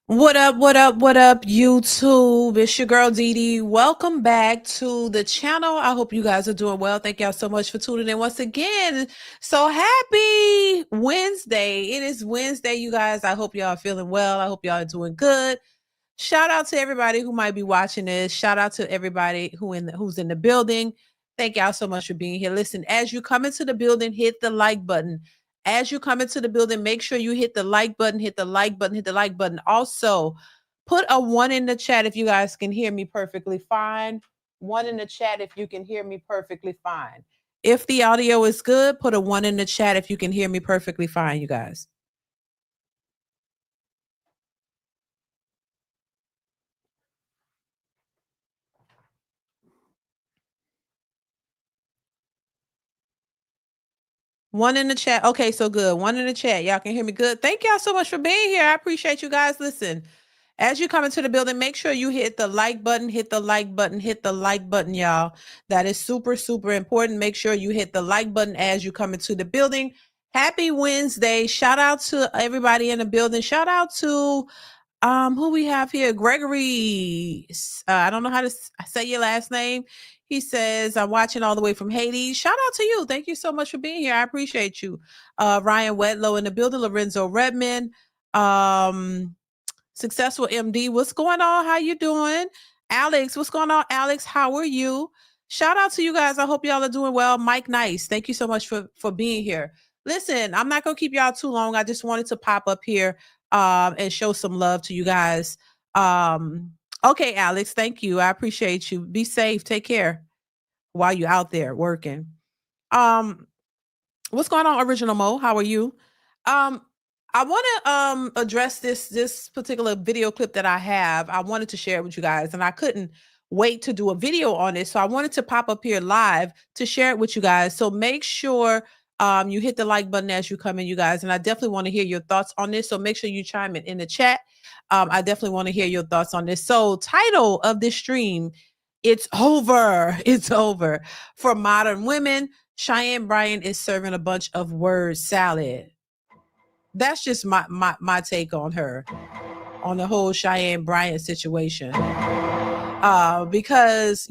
What up, what up, what up, YouTube? It's your girl DeeDee. Welcome back to the channel. I hope you guys are doing well. Thank y'all so much for tuning in once again. So happy Wednesday. It is Wednesday, you guys. I hope y'all are feeling well. I hope y'all are doing good. Shout out to everybody who might be watching this. Shout out to everybody who's in the building. Thank y'all so much for being here. Listen, as you come into the building, hit the like button. As you come into the building, make sure you hit the like button, hit the like button, hit the like button. Also, put a one in the chat if you guys can hear me perfectly fine. One in the chat if you can hear me perfectly fine. If the audio is good, put a one in the chat if you can hear me perfectly fine, you guys. One in the chat. Okay, so good. One in the chat. Y'all can hear me good. Thank y'all so much for being here. I appreciate you guys. Listen, as you come into the building, make sure you hit the like button, hit the like button, hit the like button, y'all. That is super, super important. Make sure you hit the like button as you come into the building. Happy Wednesday. Shout out to everybody in the building. Shout out to who we have here? Gregory. I don't know how to say your last name. He says, I'm watching all the way from Haiti. Shout out to you. Thank you so much for being here. I appreciate you. Ryan Wedlow in the building, Lorenzo Redmond, Successful MD. What's going on? How you doing? Alex, what's going on? Alex, how are you? Shout out to you guys. I hope y'all are doing well. Mike Nice, thank you so much for being here. Listen, I'm not gonna keep y'all too long. I just wanted to pop up here and show some love to you guys. Okay, Alex, thank you. I appreciate you. Be safe. Take care while you're out there working. Um, what's going on, Original Mo? How are you? Um, I want to address this particular video clip that I have. I wanted to share it with you guys, and I couldn't wait to do a video on it. So I wanted to pop up here live to share it with you guys. So make sure you hit the like button as you come in, you guys. And I definitely want to hear your thoughts on this. So make sure you chime in the chat. I definitely want to hear your thoughts on this. So title of this stream, it's over. It's over for modern women. Cheyenne Bryant is serving a bunch of word salad. That's just my take on her, on the whole Cheyenne Bryant situation. Because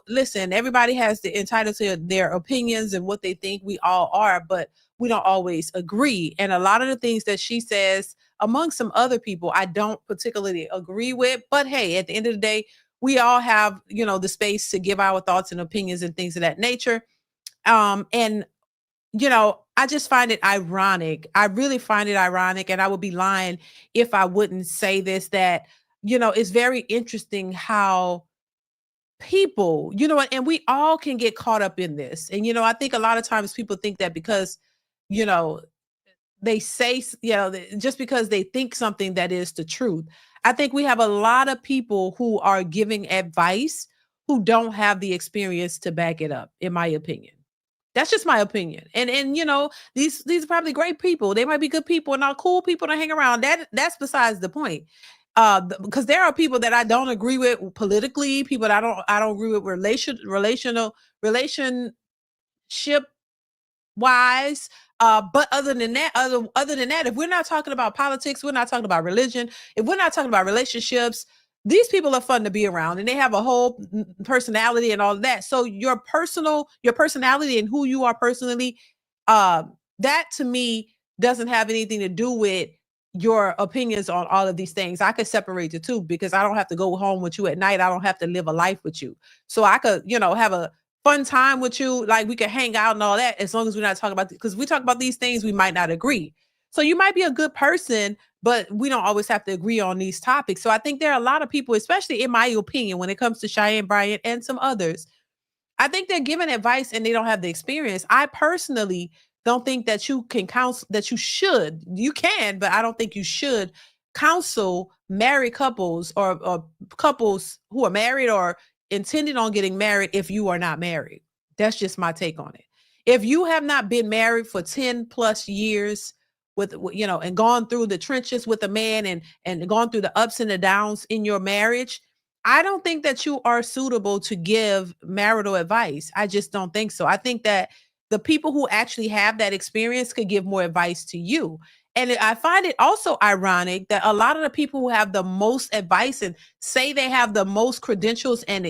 listen, everybody has the entitled to their opinions and what they think. We all are, but we don't always agree. And a lot of the things that she says, among some other people, I don't particularly agree with. But hey, at the end of the day, we all have the space to give our thoughts and opinions and things of that nature. And I just find it ironic. I really find it ironic, and I would be lying if I wouldn't say this, that it's very interesting how people, and we all can get caught up in this. And I think a lot of times people think that because you know they say, just because they think something that is the truth. I think we have a lot of people who are giving advice who don't have the experience to back it up, in my opinion. That's just my opinion. And these are probably great people. They might be good people and are cool people to hang around. That's besides the point. Because there are people that I don't agree with politically, people that I don't agree with relationship wise. But other than that, if we're not talking about politics, we're not talking about religion, if we're not talking about relationships, these people are fun to be around, and they have a whole personality and all of that. So your personality and who you are personally, that to me doesn't have anything to do with your opinions on all of these things. I could separate the two because I don't have to go home with you at night. I don't have to live a life with you. So I could, have a fun time with you. Like we can hang out and all that, as long as we're not talking about, because we talk about these things, we might not agree. So you might be a good person, but we don't always have to agree on these topics. So I think there are a lot of people, especially in my opinion, when it comes to Cheyenne Bryant and some others, I think they're giving advice and they don't have the experience. I personally don't think that you can counsel, that you should. You can, but I don't think you should counsel married couples or couples who are married or intending on getting married if you are not married. That's just my take on it. If you have not been married for 10 plus years with and gone through the trenches with a man and gone through the ups and the downs in your marriage, I don't think that you are suitable to give marital advice. I just don't think so. I think that the people who actually have that experience could give more advice to you. And I find it also ironic that a lot of the people who have the most advice and say they have the most credentials and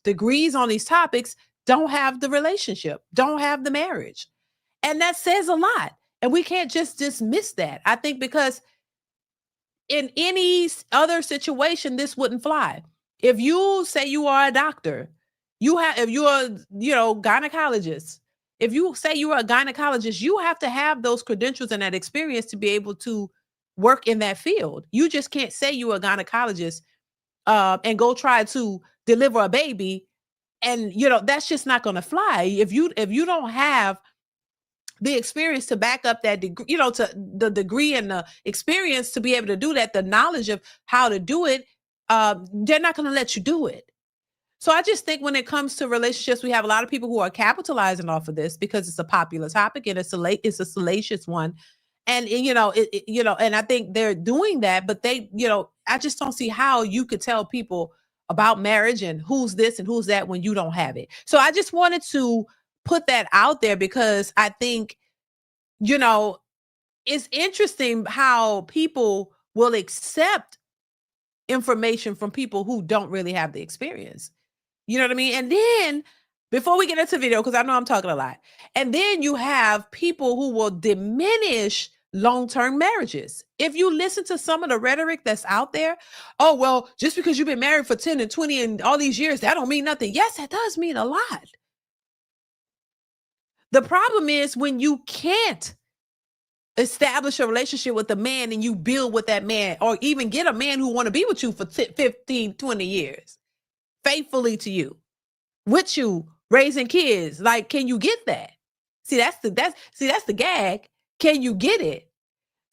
degrees on these topics don't have the relationship, don't have the marriage. And that says a lot. And we can't just dismiss that. I think because in any other situation, this wouldn't fly. If you say you are a doctor, if you're a, gynecologist, if you say you're a gynecologist, you have to have those credentials and that experience to be able to work in that field. You just can't say you're a gynecologist and go try to deliver a baby. And, that's just not going to fly. If you don't have the experience to back up that degree, to the degree and the experience to be able to do that, the knowledge of how to do it, they're not going to let you do it. So I just think when it comes to relationships, we have a lot of people who are capitalizing off of this because it's a popular topic and it's a salacious one. And and I think they're doing that, but they, I just don't see how you could tell people about marriage and who's this and who's that when you don't have it. So I just wanted to put that out there because I think, it's interesting how people will accept information from people who don't really have the experience. You know what I mean? And then before we get into the video, because I know I'm talking a lot, and then you have people who will diminish long-term marriages. If you listen to some of the rhetoric that's out there, oh, well, just because you've been married for 10 and 20 and all these years, that don't mean nothing. Yes, that does mean a lot. The problem is when you can't establish a relationship with a man and you build with that man, or even get a man who want to be with you for 15, 20 years, faithfully to you, with you, raising kids. Like, can you get that? See, that's the gag. Can you get it?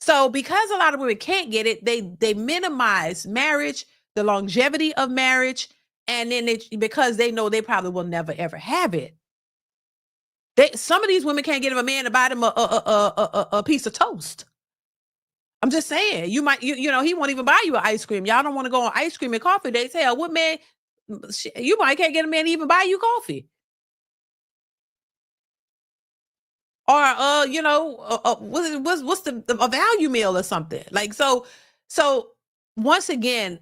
So because a lot of women can't get it, they minimize marriage, the longevity of marriage, and then because they know they probably will never ever have it. Some of these women can't get a man to buy them a piece of toast. I'm just saying, he won't even buy you an ice cream. Y'all don't want to go on ice cream and coffee dates. Hell, what man? You might can't get a man to even buy you coffee. Or what's a value meal or something like so. Once again,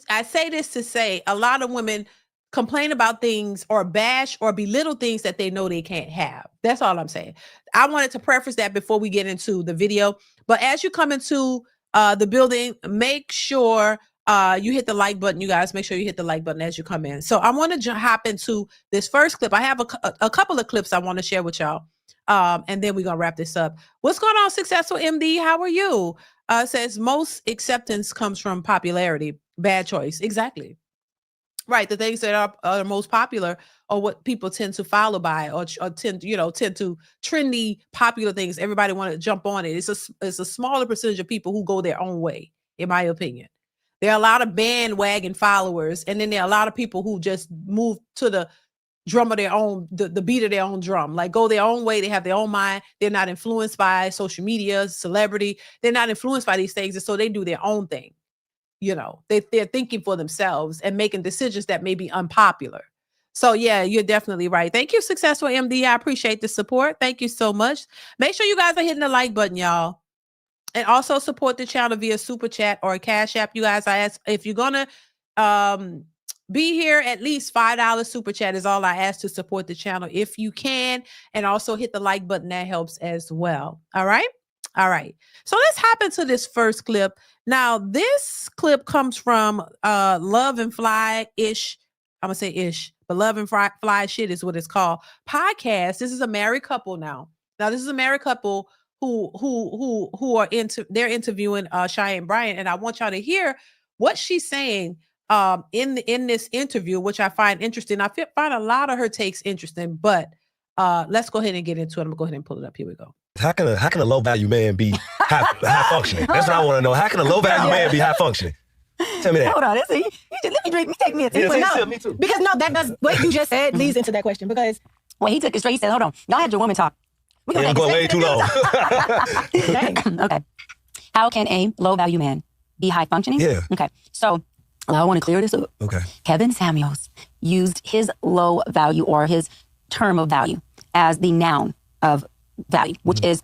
I say this to say a lot of women complain about things or bash or belittle things that they know they can't have. That's all I'm saying. I wanted to preface that before we get into the video. But as you come into the building, make sure you hit the like button. You guys, make sure you hit the like button as you come in. So I want to hop into this first clip. I have a couple of clips I want to share with y'all. And then we're going to wrap this up. What's going on, Successful MD? How are you? Says most acceptance comes from popularity. Bad choice. Exactly. Right. The things that are most popular are what people tend to follow by or tend to trendy, popular things. Everybody want to jump on it. It's a smaller percentage of people who go their own way, in my opinion. There are a lot of bandwagon followers, and then there are a lot of people who just move to the drum of their own, the beat of their own drum, like go their own way. They have their own mind. They're not influenced by social media, celebrity. They're not influenced by these things. And so they do their own thing. They're thinking for themselves and making decisions that may be unpopular. So yeah, you're definitely right. Thank you, Successful MD. I appreciate the support. Thank you so much. Make sure you guys are hitting the like button, y'all. And also support the channel via Super Chat or Cash App. You guys, I ask if you're going to be here, at least $5 Super Chat is all I ask to support the channel if you can. And also hit the like button. That helps as well. All right. All right. So let's hop into this first clip. Now, this clip comes from Love and Fly Ish. I'm going to say Ish, but Love and Fly Shit is what it's called. Podcast. This is a married couple now. Now, this is a married couple who are they're interviewing Cheyenne Bryant, and I want y'all to hear what she's saying in this interview, which I find interesting. I find a lot of her takes interesting, but let's go ahead and get into it. I'm gonna go ahead and pull it up. Here we go. How can a low value man be high functioning? That's what I want to know. How can a low value man be high functioning? Tell me that. Hold on, you just let me drink. Me take me a tea. Yeah, me too. Because that does what you just said leads into that question. Because when he took it straight, he said, "Hold on, y'all had your woman talk. We're going way too long." Okay. How can a low value man be high functioning? Yeah. Okay. So I want to clear this up. Okay. Kevin Samuels used his low value or his term of value as the noun of value, which is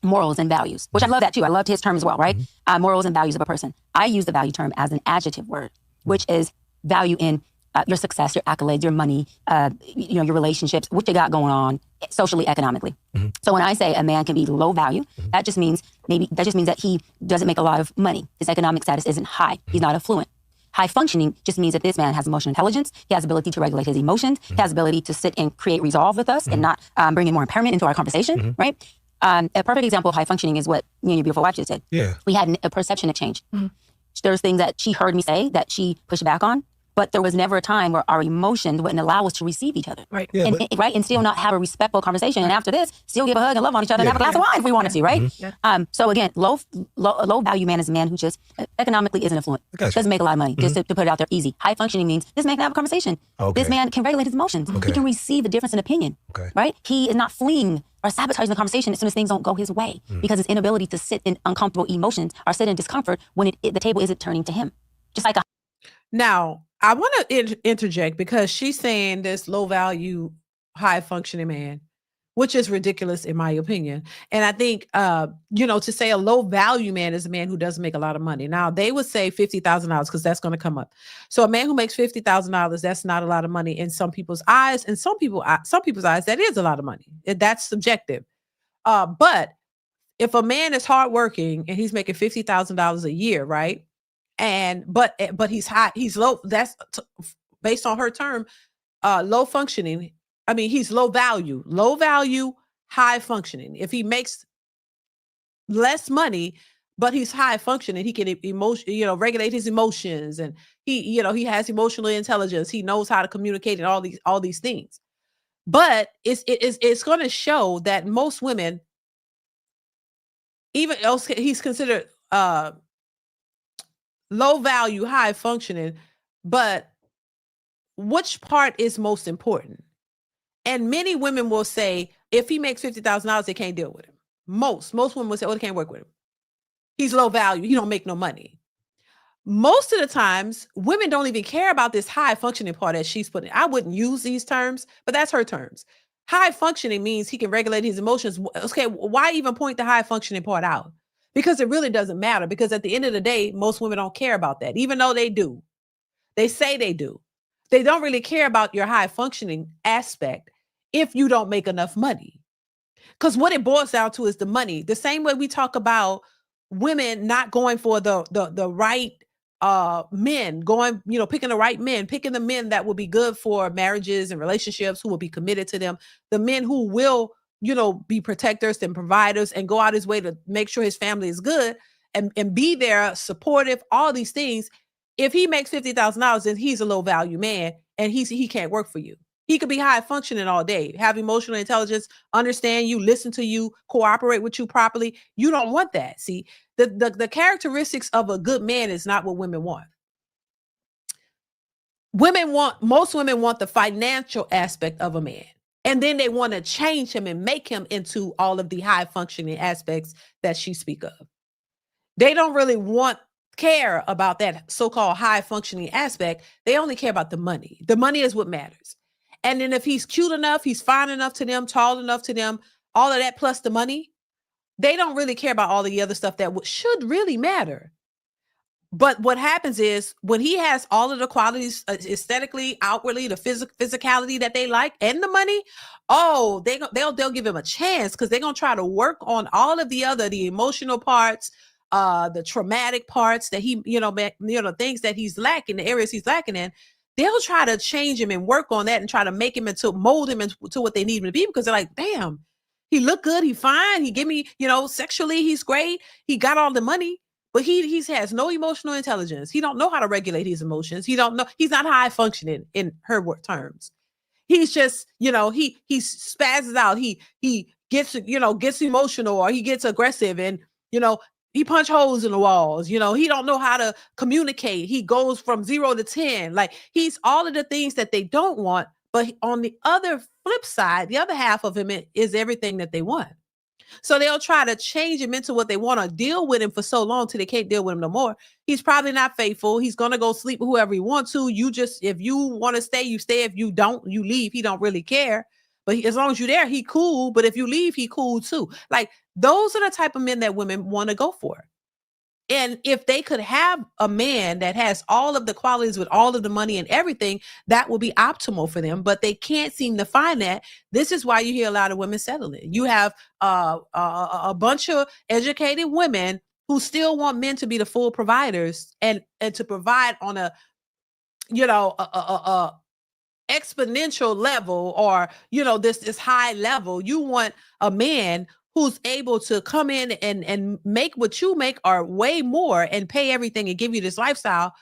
morals and values, which I love that too. I loved his term as well, right? Morals and values of a person. I use the value term as an adjective word, which is value in your success, your accolades, your money, your relationships, what you got going on socially, economically. So when I say a man can be low value, that just means that he doesn't make a lot of money. His economic status isn't high. He's not affluent. High functioning just means that this man has emotional intelligence. He has ability to regulate his emotions. He has ability to sit and create resolve with us and not bring in more impairment into our conversation, right? A perfect example of high functioning is what me and your beautiful wife just did. Yeah. We had a perception exchange. There's things that she heard me say that she pushed back on, but there was never a time where our emotions wouldn't allow us to receive each other. Right. Yeah, and still not have a respectful conversation. And after this, still give a hug and love on each other and have a glass of wine if we wanted to, right? So again, low value man is a man who just economically isn't affluent. Doesn't make a lot of money, just to put it out there easy. High functioning means this man can have a conversation. This man can regulate his emotions. He can receive the difference in opinion, right? He is not fleeing or sabotaging the conversation as soon as things don't go his way because his inability to sit in uncomfortable emotions or sit in discomfort when the table isn't turning to him. Just like Now, I want to interject because she's saying this low value, high functioning man, which is ridiculous in my opinion. And I think, to say a low value man is a man who doesn't make a lot of money. Now they would say $50,000 because that's going to come up. So a man who makes $50,000, that's not a lot of money in some people's eyes. And some people's eyes, that is a lot of money. That's subjective. But if a man is hardworking and he's making $50,000 a year, right? But he's high, he's low. That's based on her term, low functioning. I mean, he's low value, high functioning. If he makes less money, but he's high functioning, he can regulate his emotions, and he has emotional intelligence. He knows how to communicate and all these things. But it's going to show that most women, even else, he's considered low value, high functioning, but which part is most important? And many women will say, if he makes $50,000, they can't deal with him. Most women will say, oh, they can't work with him. He's low value. He don't make no money. Most of the times, women don't even care about this high functioning part that she's putting. I wouldn't use these terms, but that's her terms. High functioning means he can regulate his emotions. Okay, why even point the high functioning part out? Because it really doesn't matter. Because at the end of the day, most women don't care about that, even though they do. They say they do. They don't really care about your high functioning aspect if you don't make enough money. Because what it boils down to is the money. The same way we talk about women not going for the right men, picking the right men, picking the men that will be good for marriages and relationships, who will be committed to them, the men who will be protectors and providers and go out his way to make sure his family is good and be there, supportive, all these things. If he makes $50,000, then he's a low value man and he can't work for you. He could be high functioning all day, have emotional intelligence, understand you, listen to you, cooperate with you properly. You don't want that. See, the characteristics of a good man is not what women want. Most women want the financial aspect of a man. And then they want to change him and make him into all of the high functioning aspects that she speak of. They don't really care about that so-called high functioning aspect. They only care about the money. The money is what matters. And then if he's cute enough, he's fine enough to them, tall enough to them, all of that plus the money, they don't really care about all the other stuff that should really matter. But what happens is when he has all of the qualities aesthetically, outwardly, the physicality that they like and the money, they'll give him a chance because they're going to try to work on all of the emotional parts, the traumatic parts that he, things that he's lacking, the areas he's lacking in. They'll try to change him and work on that and try to mold him into what they need him to be, because they're like, damn, he look good. He fine. He give me, sexually, he's great. He got all the money, but he has no emotional intelligence. He don't know how to regulate his emotions. He don't know. He's not high functioning in her terms. He's just, he spazzes out. He gets emotional, or he gets aggressive, and, he punch holes in the walls. He don't know how to communicate. He goes from 0 to 10. Like, he's all of the things that they don't want. But on the other flip side, the other half of him is everything that they want. So they'll try to change him into what they want, to deal with him for so long till they can't deal with him no more. He's probably not faithful. He's going to go sleep with whoever he wants to. If you want to stay, you stay. If you don't, you leave. He don't really care. But as long as you're there, he cool. But if you leave, he cool too. Like, Those are the type of men that women want to go for. And if they could have a man that has all of the qualities with all of the money and everything, that will be optimal for them. But they can't seem to find that. This is why you hear a lot of women settling. You have a bunch of educated women who still want men to be the full providers and to provide on a, a exponential level, or, this high level. You want a man who's able to come in and make what you make or way more and pay everything and give you this lifestyle.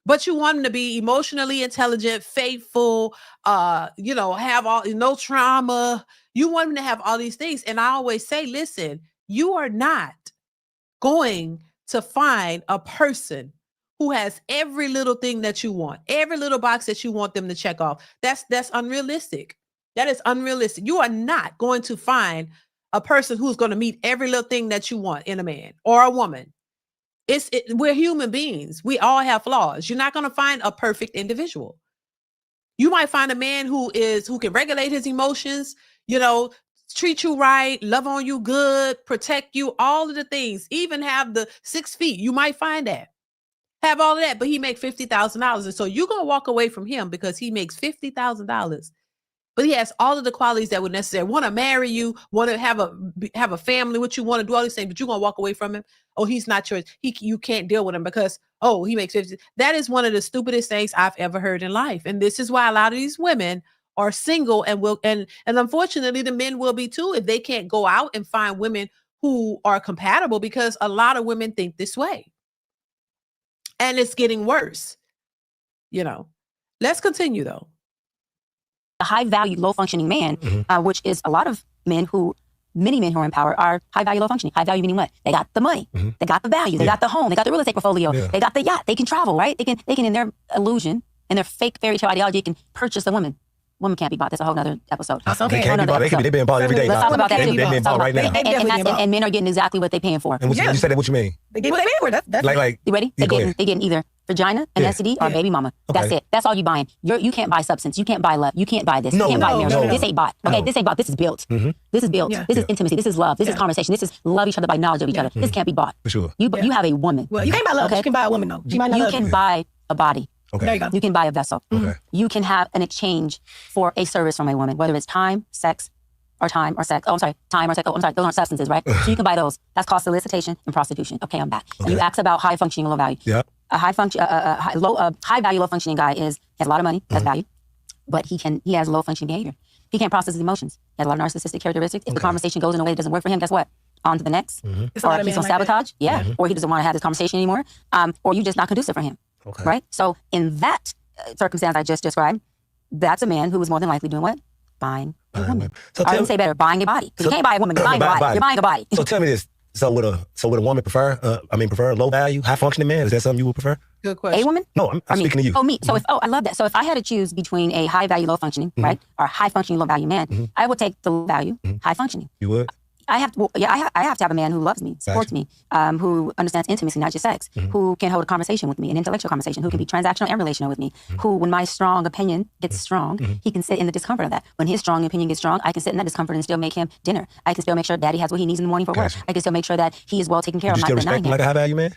But you want him to be emotionally intelligent, faithful, have no trauma. You want him to have all these things. And I always say, listen, you are not going to find a person who has every little thing that you want, every little box that you want them to check off. That's unrealistic. That is unrealistic. You are not going to find a person who's going to meet every little thing that you want in a man or a woman. We're human beings. We all have flaws. You're not going to find a perfect individual. You might find a man who can regulate his emotions, treat you right, love on you good, protect you, all of the things, even have the 6 feet. You might find that. Have all of that, but he makes $50,000. And so you're going to walk away from him because he makes $50,000. But he has all of the qualities that would necessarily want to marry you, want to have a family, what you want to do, all these things, but you're going to walk away from him. Oh, he's not yours. You can't deal with him because, he makes 50. That is one of the stupidest things I've ever heard in life. And this is why a lot of these women are single and unfortunately the men will be too, if they can't go out and find women who are compatible, because a lot of women think this way. And it's getting worse. Let's continue though. A high value, low functioning man, which is a lot of many men who are in power are high value, low functioning. High value meaning what? They got the money, they got the value, they got the home, they got the real estate portfolio, they got the yacht, they can travel, right? They can in their illusion and their fake fairy tale ideology can purchase a woman. Women can't be bought. That's a whole nother episode. They can't be bought. They being bought every day. Let's talk about that too. They're being bought right now. And men are getting exactly what they're paying for. And you said that, what you mean? They get what they pay for. That's like you ready? They getting either vagina, an STD, or a baby mama. Okay. That's it. That's all you buying. You can't buy substance. You can't buy love. You can't buy this. You can't buy marriage. This ain't bought. Okay, this ain't bought. This is built. This is built. This is intimacy. This is love. This is conversation. This is love each other by knowledge of each other. This can't be bought. For sure. You have a woman. Well, you can't buy love. Okay? You can buy a woman though. You can buy a body. Okay. There you go. You can buy a vessel. Okay. You can have an exchange for a service from a woman, whether it's time, sex, or time or sex. Oh, I'm sorry. Time or sex. Oh, I'm sorry. Those aren't substances, right? So you can buy those. That's called solicitation and prostitution. Okay, I'm back. Okay. You asked about high functioning, low value. Yeah. A high value, low functioning guy has a lot of money, has value, but he has low functioning behavior. He can't process his emotions. He has a lot of narcissistic characteristics. If the conversation goes in a way that doesn't work for him, guess what? On to the next. Or he's gonna sabotage. Yeah. Or he doesn't want to have this conversation anymore. Or you're just not conducive for him. Okay. Right? So in that circumstance I just described, that's a man who is more than likely doing what? Buying a woman. So I didn't say better, buying a body. Because you can't buy a woman, you're buying a body. You're buying a body. So tell me this. So would a woman prefer a low value, high functioning man? Is that something you would prefer? Good question. A woman? No, I'm speaking to you. Oh, me. So I love that. So if I had to choose between a high value, low functioning, right? Or high functioning, low value man, I would take the low value, high functioning. You would? I have to have a man who loves me, supports me, who understands intimacy, not just sex, who can hold a conversation with me, an intellectual conversation, who can be transactional and relational with me, who, when my strong opinion gets strong, he can sit in the discomfort of that. When his strong opinion gets strong, I can sit in that discomfort and still make him dinner. I can still make sure Daddy has what he needs in the morning for work. I can still make sure that he is well taken care of. You still respect him like a high value man?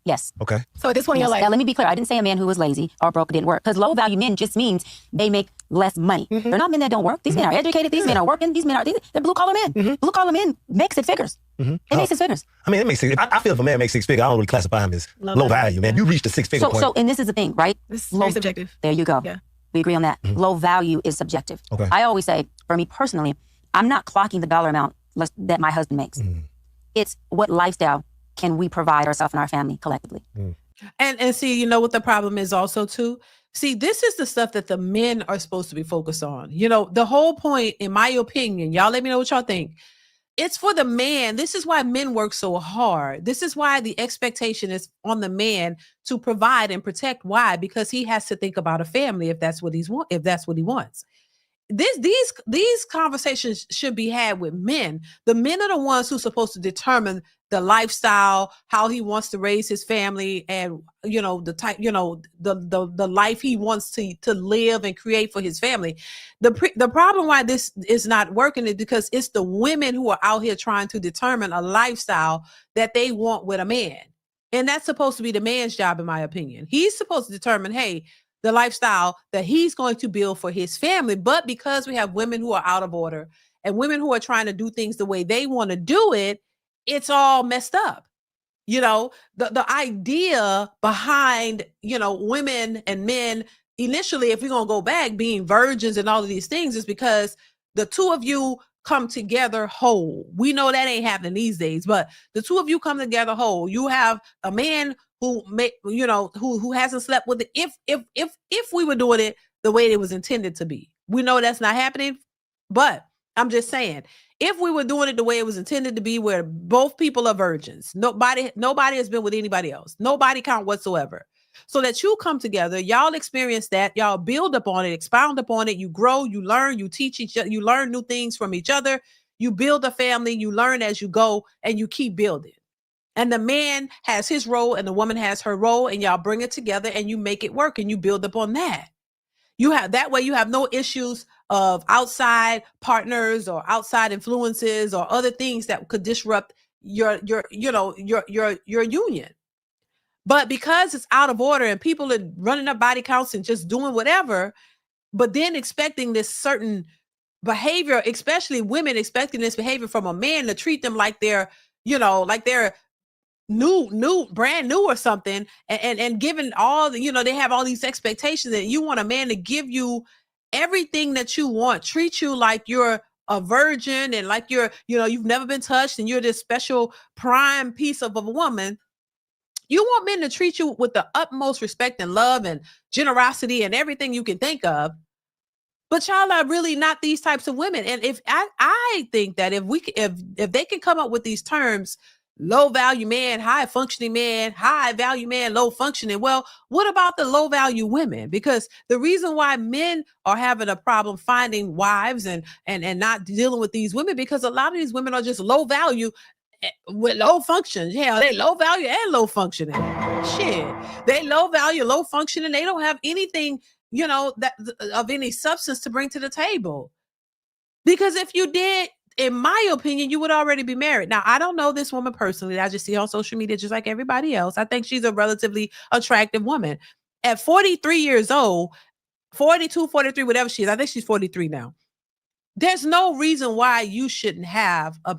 Yes. Okay. So at this point in your life, now let me be clear. I didn't say a man who was lazy or broke didn't work, because low value men just means they make less money. They're not men that don't work. These men are educated. These men are working. They're blue collar men. Blue collar men make 6 figures. They make 6 figures. I mean, it makes sense. I feel if a man makes 6 figures, I don't really classify him as low value, man. You reached the 6 figure point. So, and this is the thing, right? This is very subjective. There you go. Yeah. We agree on that. Low value is subjective. Okay. I always say, for me personally, I'm not clocking the dollar amount that my husband makes. It's what lifestyle can we provide ourselves and our family collectively. And see, you know what the problem is also too? See, this is the stuff that the men are supposed to be focused on. The whole point, in my opinion, y'all let me know what y'all think. It's for the man. This is why men work so hard. This is why the expectation is on the man to provide and protect. Why? Because he has to think about a family if that's what he wants. These conversations should be had with men. The men are the ones who's supposed to determine the lifestyle, how he wants to raise his family, and the type, the life he wants to live and create for his family. The problem why this is not working is because it's the women who are out here trying to determine a lifestyle that they want with a man. And that's supposed to be the man's job, in my opinion. He's supposed to determine, hey, the lifestyle that he's going to build for his family. But because we have women who are out of order and women who are trying to do things the way they want to do it, it's all messed up. The idea behind, women and men initially, if we're going to go back, being virgins and all of these things, is because the two of you come together whole. We know that ain't happening these days, but the two of you come together whole. You have a man who who hasn't slept with it. If we were doing it the way it was intended to be, we know that's not happening. But I'm just saying, if we were doing it the way it was intended to be, where both people are virgins, nobody has been with anybody else, nobody count whatsoever, so that you come together, y'all experience that, y'all build upon it, expound upon it, you grow, you learn, you teach each other, you learn new things from each other, you build a family, you learn as you go, and you keep building. And the man has his role and the woman has her role, and y'all bring it together and you make it work and you build upon that. That way you have no issues of outside partners or outside influences or other things that could disrupt your union. But because it's out of order and people are running up body counts and just doing whatever, but then expecting this certain behavior, especially women expecting this behavior from a man to treat them like they're brand new or something, and given all the, they have all these expectations that you want a man to give you everything that you want, treat you like you're a virgin and like you've never been touched and you're this special prime piece of a woman. You want men to treat you with the utmost respect and love and generosity and everything you can think of. But y'all are really not these types of women. And if I think that if they can come up with these terms, low value man, high functioning man, high value man, low functioning, well, what about the low value women? Because the reason why men are having a problem finding wives and not dealing with these women, because a lot of these women are just low value with low function. Yeah, they low value and low functioning. Shit, they low value, low functioning. They don't have anything, that of any substance to bring to the table. Because if you did, in my opinion, you would already be married. Now, I don't know this woman personally. I just see her on social media just like everybody else. I think she's a relatively attractive woman. At 43 years old, 42, 43, whatever she is, I think she's 43 now. There's no reason why you shouldn't have a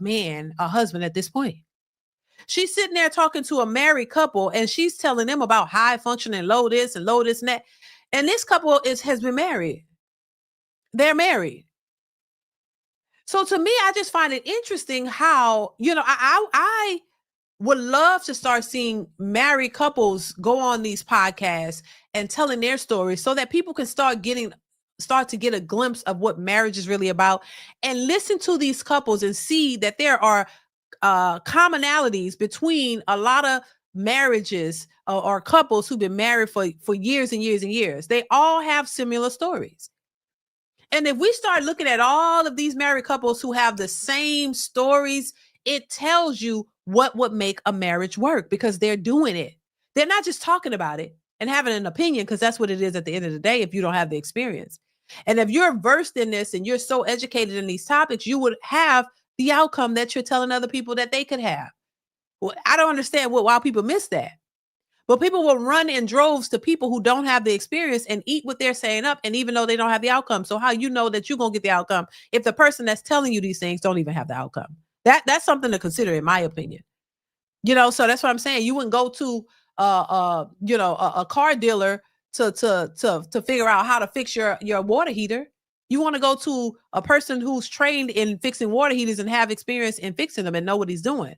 husband at this point. She's sitting there talking to a married couple and she's telling them about high functioning, low this and that. And this couple has been married. They're married. So to me, I just find it interesting how, I would love to start seeing married couples go on these podcasts and telling their stories so that people can start to get a glimpse of what marriage is really about, and listen to these couples and see that there are commonalities between a lot of marriages or couples who've been married for years and years and years. They all have similar stories. And if we start looking at all of these married couples who have the same stories, it tells you what would make a marriage work, because they're doing it. They're not just talking about it and having an opinion, because that's what it is at the end of the day if you don't have the experience. And if you're versed in this and you're so educated in these topics, you would have the outcome that you're telling other people that they could have. Well, I don't understand why people miss that. But people will run in droves to people who don't have the experience and eat what they're saying up, and even though they don't have the outcome. So how you know that you're going to get the outcome if the person that's telling you these things don't even have the outcome? That's something to consider, in my opinion. So that's what I'm saying. You wouldn't go to a car dealer to figure out how to fix your water heater. You want to go to a person who's trained in fixing water heaters and have experience in fixing them and know what he's doing.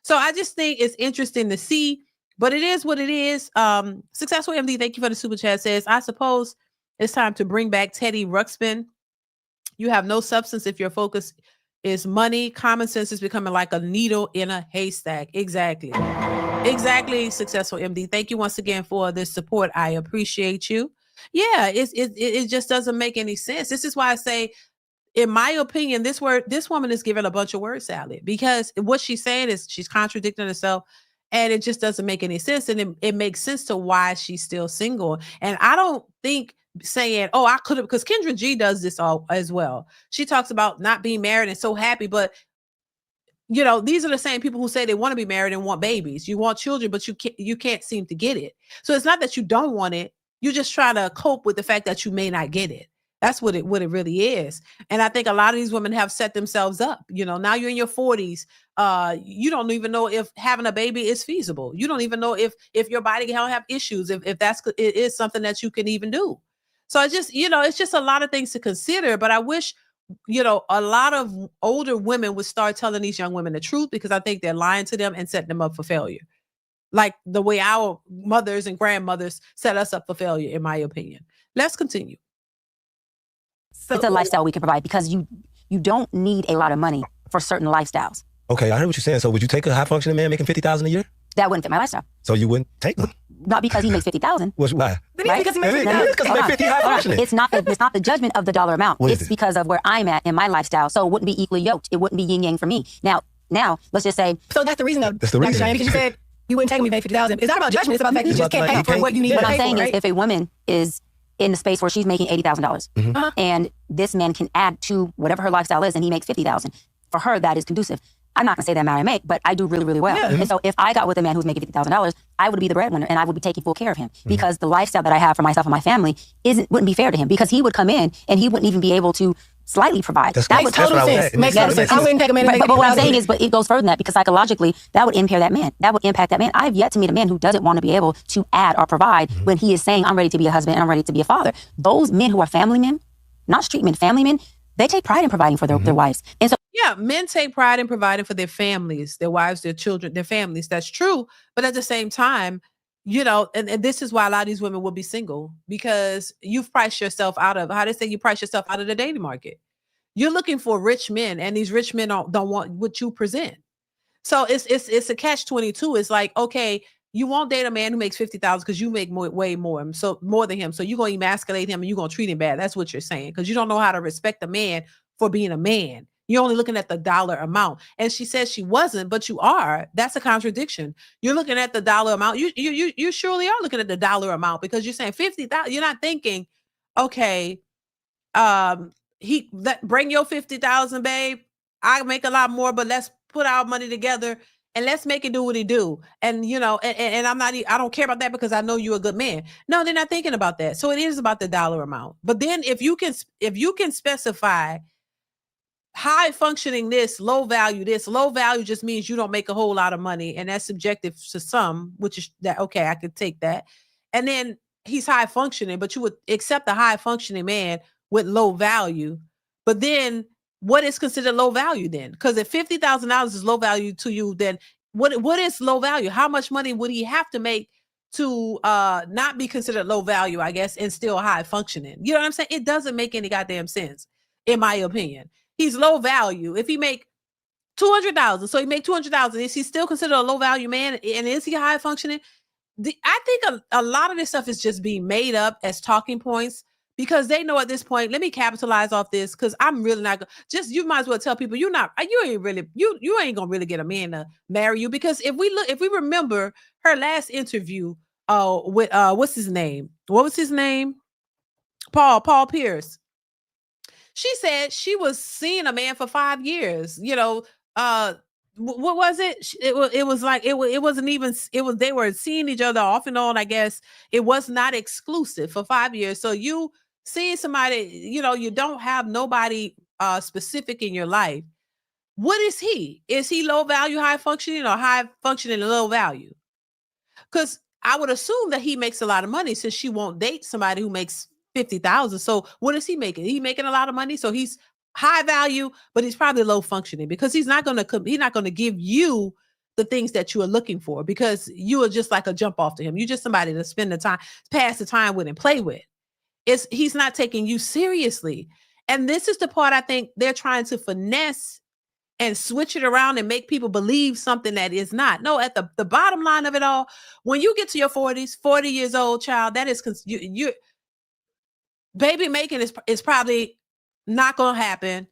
So I just think it's interesting to see. But it is what it is. Successful MD, thank you for the super chat, says, I suppose it's time to bring back Teddy Ruxpin. You have no substance if your focus is money. Common sense is becoming like a needle in a haystack. Exactly. Successful MD. Thank you once again for this support. I appreciate you. Yeah, it just doesn't make any sense. This is why I say in my opinion, this woman is giving a bunch of word salad, because what she's saying is she's contradicting herself, and it just doesn't make any sense. And it makes sense to why she's still single. And I don't think saying, oh, I could have, because Kendra G does this all as well. She talks about not being married and so happy, but these are the same people who say they want to be married and want babies. You want children, but you can't seem to get it. So it's not that you don't want it. You're just trying to cope with the fact that you may not get it. That's what it really is. And I think a lot of these women have set themselves up. Now you're in your 40s. You don't even know if having a baby is feasible. You don't even know if your body can have issues, if it is something that you can even do. So it's just a lot of things to consider. But I wish, a lot of older women would start telling these young women the truth, because I think they're lying to them and setting them up for failure. Like the way our mothers and grandmothers set us up for failure, in my opinion. Let's continue. So, it's a lifestyle we can provide, because you don't need a lot of money for certain lifestyles. Okay, I heard what you're saying. So would you take a high functioning man making $50,000 a year? That wouldn't fit my lifestyle. So you wouldn't take him? Not because he makes $50,000. Why? Right? Because he makes $50,000. high functioning. It's not the judgment of the dollar amount. It's because of where I'm at in my lifestyle. So it wouldn't be equally yoked. It wouldn't be yin yang for me. Now let's just say. So that's the reason, though. That's the reason. Cheyenne, because you said you wouldn't take him if he made $50,000. It's not about judgment. It's about the fact that you just can't pay for what you need. What to I'm pay saying for, is, right? if a woman is in the space where she's making $80,000, and this man can add to whatever her lifestyle is, and he makes $50,000, for her that is conducive. I'm not gonna say that amount I make, but I do really, really well. Yeah. And so if I got with a man who's making $50,000, I would be the breadwinner, and I would be taking full care of him, because the lifestyle that I have for myself and my family wouldn't be fair to him, because he would come in and he wouldn't even be able to slightly provide. That makes total sense. Makes total sense. I wouldn't take a man. But what I'm saying is, but it goes further than that, because psychologically that would impair that man. That would impact that man. I've yet to meet a man who doesn't want to be able to add or provide when he is saying, I'm ready to be a husband and I'm ready to be a father. Those men who are family men, not street men, family men, they take pride in providing for their wives. And so, yeah, men take pride in providing for their families, their wives, their children, their families. That's true. But at the same time, and this is why a lot of these women will be single, because you've priced yourself out of, how they say, you price yourself out of the dating market. You're looking for rich men, and these rich men don't want what you present. So it's a catch-22. It's like, okay, you won't date a man who makes $50,000 because you make way more, so more than him. So you're gonna emasculate him and you're gonna treat him bad. That's what you're saying, because you don't know how to respect a man for being a man. You're only looking at the dollar amount. And she says she wasn't, but you are. That's a contradiction. You're looking at the dollar amount. You surely are looking at the dollar amount, because you're saying $50,000. You're not thinking, okay, bring your $50,000, babe. I make a lot more, but let's put our money together and let's make it do what it do. And and I don't care about that, because I know you're a good man. No, they're not thinking about that. So it is about the dollar amount. But then if you can specify high functioning low value just means you don't make a whole lot of money, and that's subjective to some, which is that, okay, I could take that. And then he's high functioning, but you would accept a high functioning man with low value. But then what is considered low value then? Because if $50,000 is low value to you, then what is low value? How much money would he have to make to not be considered low value, I guess, and still high functioning? You know what I'm saying? It doesn't make any goddamn sense, in my opinion. He's low value. If he make $200,000, so he make $200,000, is he still considered a low value man? And is he high functioning? I think a lot of this stuff is just being made up as talking points, because they know at this point, let me capitalize off this, because I'm really not you might as well tell people you ain't gonna really get a man to marry you. Because if we remember her last interview with what's his name? What was his name? Paul Pierce. She said she was seeing a man for 5 years. What was it? It was like it wasn't even. It was, they were seeing each other off and on. I guess it was not exclusive for 5 years. So you seeing somebody, you don't have nobody specific in your life. What is he? Is he low value, high functioning, or high functioning and low value? Because I would assume that he makes a lot of money, since she won't date somebody who makes $50,000. So what is he making? He making a lot of money. So he's high value, but he's probably low functioning, because he's not going to give you the things that you are looking for, because you are just like a jump off to him. You're just somebody to spend the time, pass the time with and play with. He's not taking you seriously. And this is the part I think they're trying to finesse and switch it around and make people believe something that is not. No, at the bottom line of it all, when you get to your 40s, 40 years old, child, that is, you're baby making is probably Not going to happen.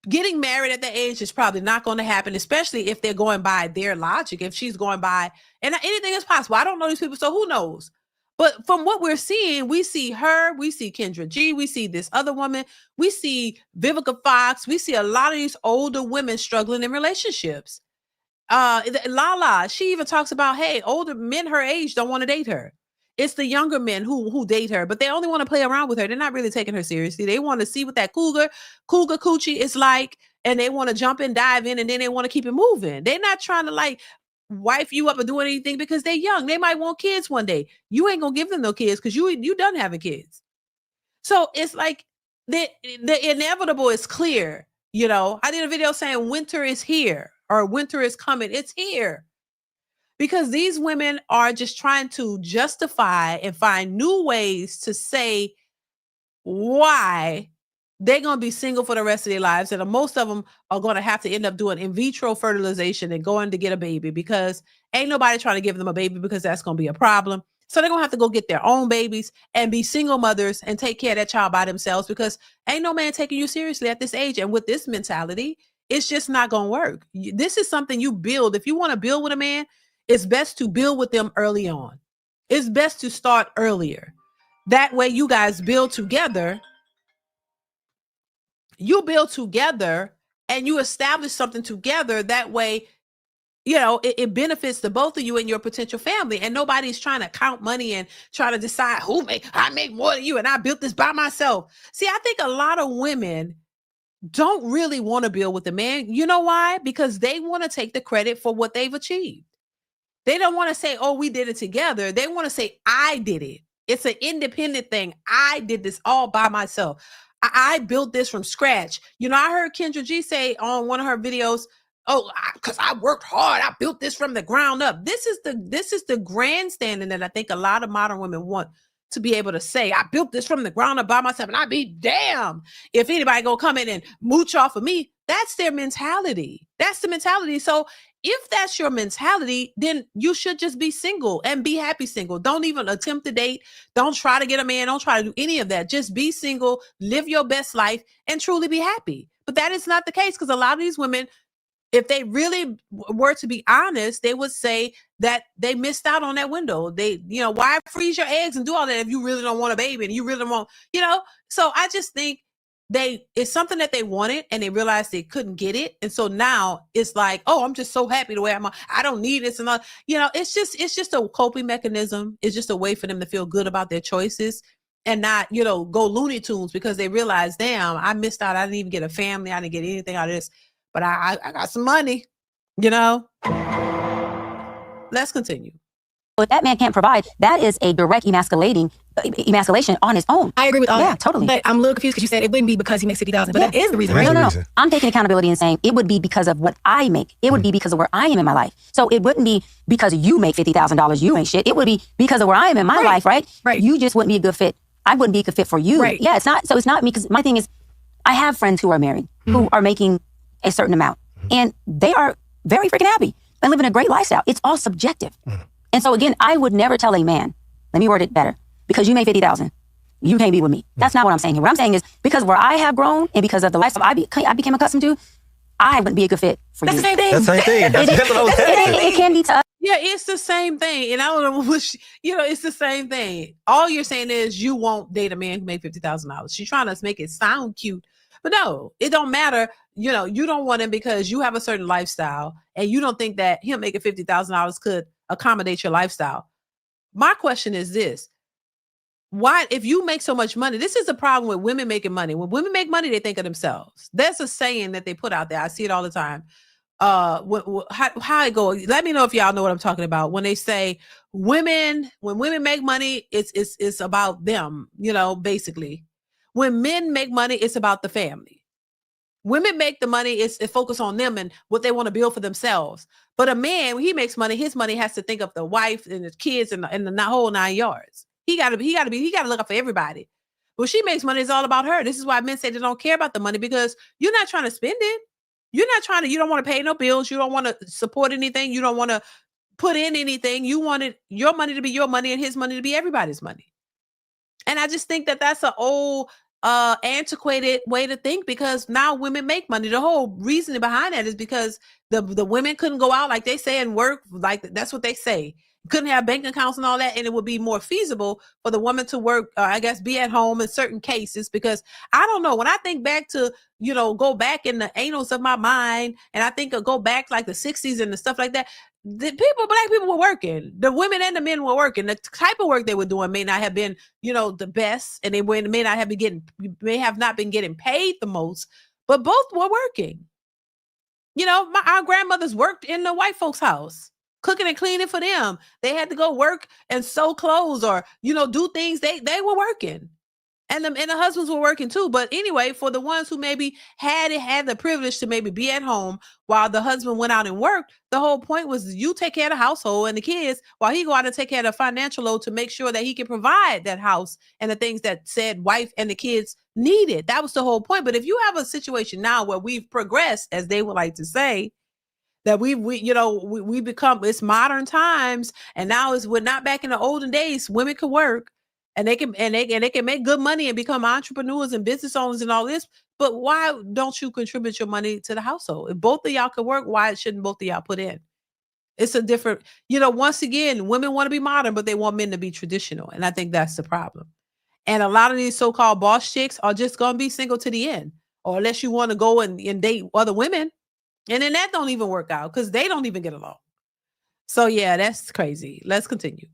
Getting married at that age is probably not going to happen, especially if they're going by their logic. If she's going by, and anything is possible. I don't know these people, so who knows? But from what we're seeing, we see her, we see Kendra G, we see this other woman, we see Vivica Fox, we see a lot of these older women struggling in relationships. Lala, she even talks about, hey, older men her age don't want to date her. It's the younger men who date her, but they only want to play around with her. They're not really taking her seriously. They want to see what that cougar coochie is like, and they want to jump in, dive in, and then they want to keep it moving. They're not trying to like wife you up or do anything because they're young. They might want kids one day. You ain't gonna give them no kids because you done having kids. So it's like the inevitable is clear. You know, I did a video saying winter is here or winter is coming. It's here. Because these women are just trying to justify and find new ways to say why they're going to be single for the rest of their lives. And most of them are going to have to end up doing in vitro fertilization and going to get a baby because ain't nobody trying to give them a baby because that's going to be a problem. So they're going to have to go get their own babies and be single mothers and take care of that child by themselves because ain't no man taking you seriously at this age. And with this mentality, it's just not going to work. This is something you build. If you want to build with a man, it's best to build with them early on. It's best to start earlier. That way you guys build together. You build together and you establish something together. That way, you know, it benefits the both of you and your potential family. And nobody's trying to count money and try to decide I make more than you and I built this by myself. See, I think a lot of women don't really want to build with a man. You know why? Because they want to take the credit for what they've achieved. They don't want to say, oh, we did it together. They want to say, I did it. It's an independent thing. I did this all by myself. I built this from scratch. You know, I heard Kendra G say on one of her videos, oh, because I worked hard. I built this from the ground up. This is the grandstanding that I think a lot of modern women want to be able to say, I built this from the ground up by myself. And I'd be damn if anybody go come in and mooch off of me. That's their mentality. That's the mentality. So if that's your mentality, then you should just be single and be happy single. Don't even attempt to date. Don't try to get a man. Don't try to do any of that. Just be single, live your best life, and truly be happy. But that is not the case because a lot of these women, if they really were to be honest, they would say that they missed out on that window. They, you know, why freeze your eggs and do all that if you really don't want a baby and you really don't want, you know? So I just think it's something that they wanted and they realized they couldn't get it. And so now it's like, oh, I'm just so happy the way I don't need this and all. You know, it's just a coping mechanism. It's just a way for them to feel good about their choices and not, you know, go Looney Tunes because they realize, damn, I missed out. I didn't even get a family. I didn't get anything out of this, but I got some money, you know. Let's continue. If that man can't provide, that is a direct emasculation on his own. I agree with all that. Yeah, totally. But I'm a little confused because you said it wouldn't be because he makes $50,000, but that is the reason. That's Right? the No. reason. I'm taking accountability and saying it would be because of what I make. It would be because of where I am in my life. So it wouldn't be because you make $50,000, you ain't shit. It would be because of where I am in my life, right? Right. You just wouldn't be a good fit. I wouldn't be a good fit for you. Right. Yeah, it's not. So it's not me because my thing is, I have friends who are married, who are making a certain amount, and they are very freaking happy and living a great lifestyle. It's all subjective. And so again, I would never tell a man, let me word it better, because you made $50,000, you can't be with me. That's not what I'm saying here. What I'm saying is because where I have grown and because of the lifestyle I became accustomed to, I wouldn't be a good fit for That's you. the same thing. That's the same thing. That's what I was saying. It can be tough. Yeah, it's the same thing. And I don't know what you know, it's the same thing. All you're saying is you won't date a man who made $50,000. She's trying to make it sound cute. But no, it don't matter. You know, you don't want him because you have a certain lifestyle and you don't think that him making $50,000 could accommodate your lifestyle. My question is this. Why, if you make so much money, this is the problem with women making money. When women make money, they think of themselves. That's a saying that they put out there. I see it all the time. How it go? Let me know if y'all know what I'm talking about. When they say when women make money, it's about them, you know, basically. When men make money, it's about the family. Women make the money, it focus on them and what they want to build for themselves. But a man, when he makes money, his money has to think of the wife and his kids and the whole 9 yards. He gotta look out for everybody. When she makes money, it's all about her. This is why men say they don't care about the money because you're not trying to spend it. You don't want to pay no bills. You don't want to support anything. You don't want to put in anything. You wanted your money to be your money and his money to be everybody's money. And I just think that that's an old antiquated way to think, because now women make money. The whole reasoning behind that is because the women couldn't go out like they say and work, like that's what they say. Couldn't have bank accounts and all that, and it would be more feasible for the woman to work, I guess, be at home in certain cases. Because I don't know, when I think back to, go back in the annals of my mind, and I think of go back like the 60s and the stuff like that, black people were working. The women and the men were working. The type of work they were doing may not have been, the best, and they may not have not been getting paid the most, but both were working. Our grandmothers worked in the white folks' house, cooking and cleaning for them. They had to go work and sew clothes or, do things. They were working. And the husbands were working too. But anyway, for the ones who maybe had the privilege to maybe be at home while the husband went out and worked, the whole point was you take care of the household and the kids while he go out and take care of the financial load to make sure that he can provide that house and the things that said wife and the kids needed. That was the whole point. But if you have a situation now where we've progressed, as they would like to say, that we become, it's modern times, and now we're not back in the olden days. Women could work. And they can make good money and become entrepreneurs and business owners and all this. But why don't you contribute your money to the household? If both of y'all could work, why shouldn't both of y'all put in? It's a different, once again, women want to be modern, but they want men to be traditional. And I think that's the problem. And a lot of these so-called boss chicks are just going to be single to the end, or unless you want to go and date other women. And then that don't even work out because they don't even get along. So yeah, that's crazy. Let's continue.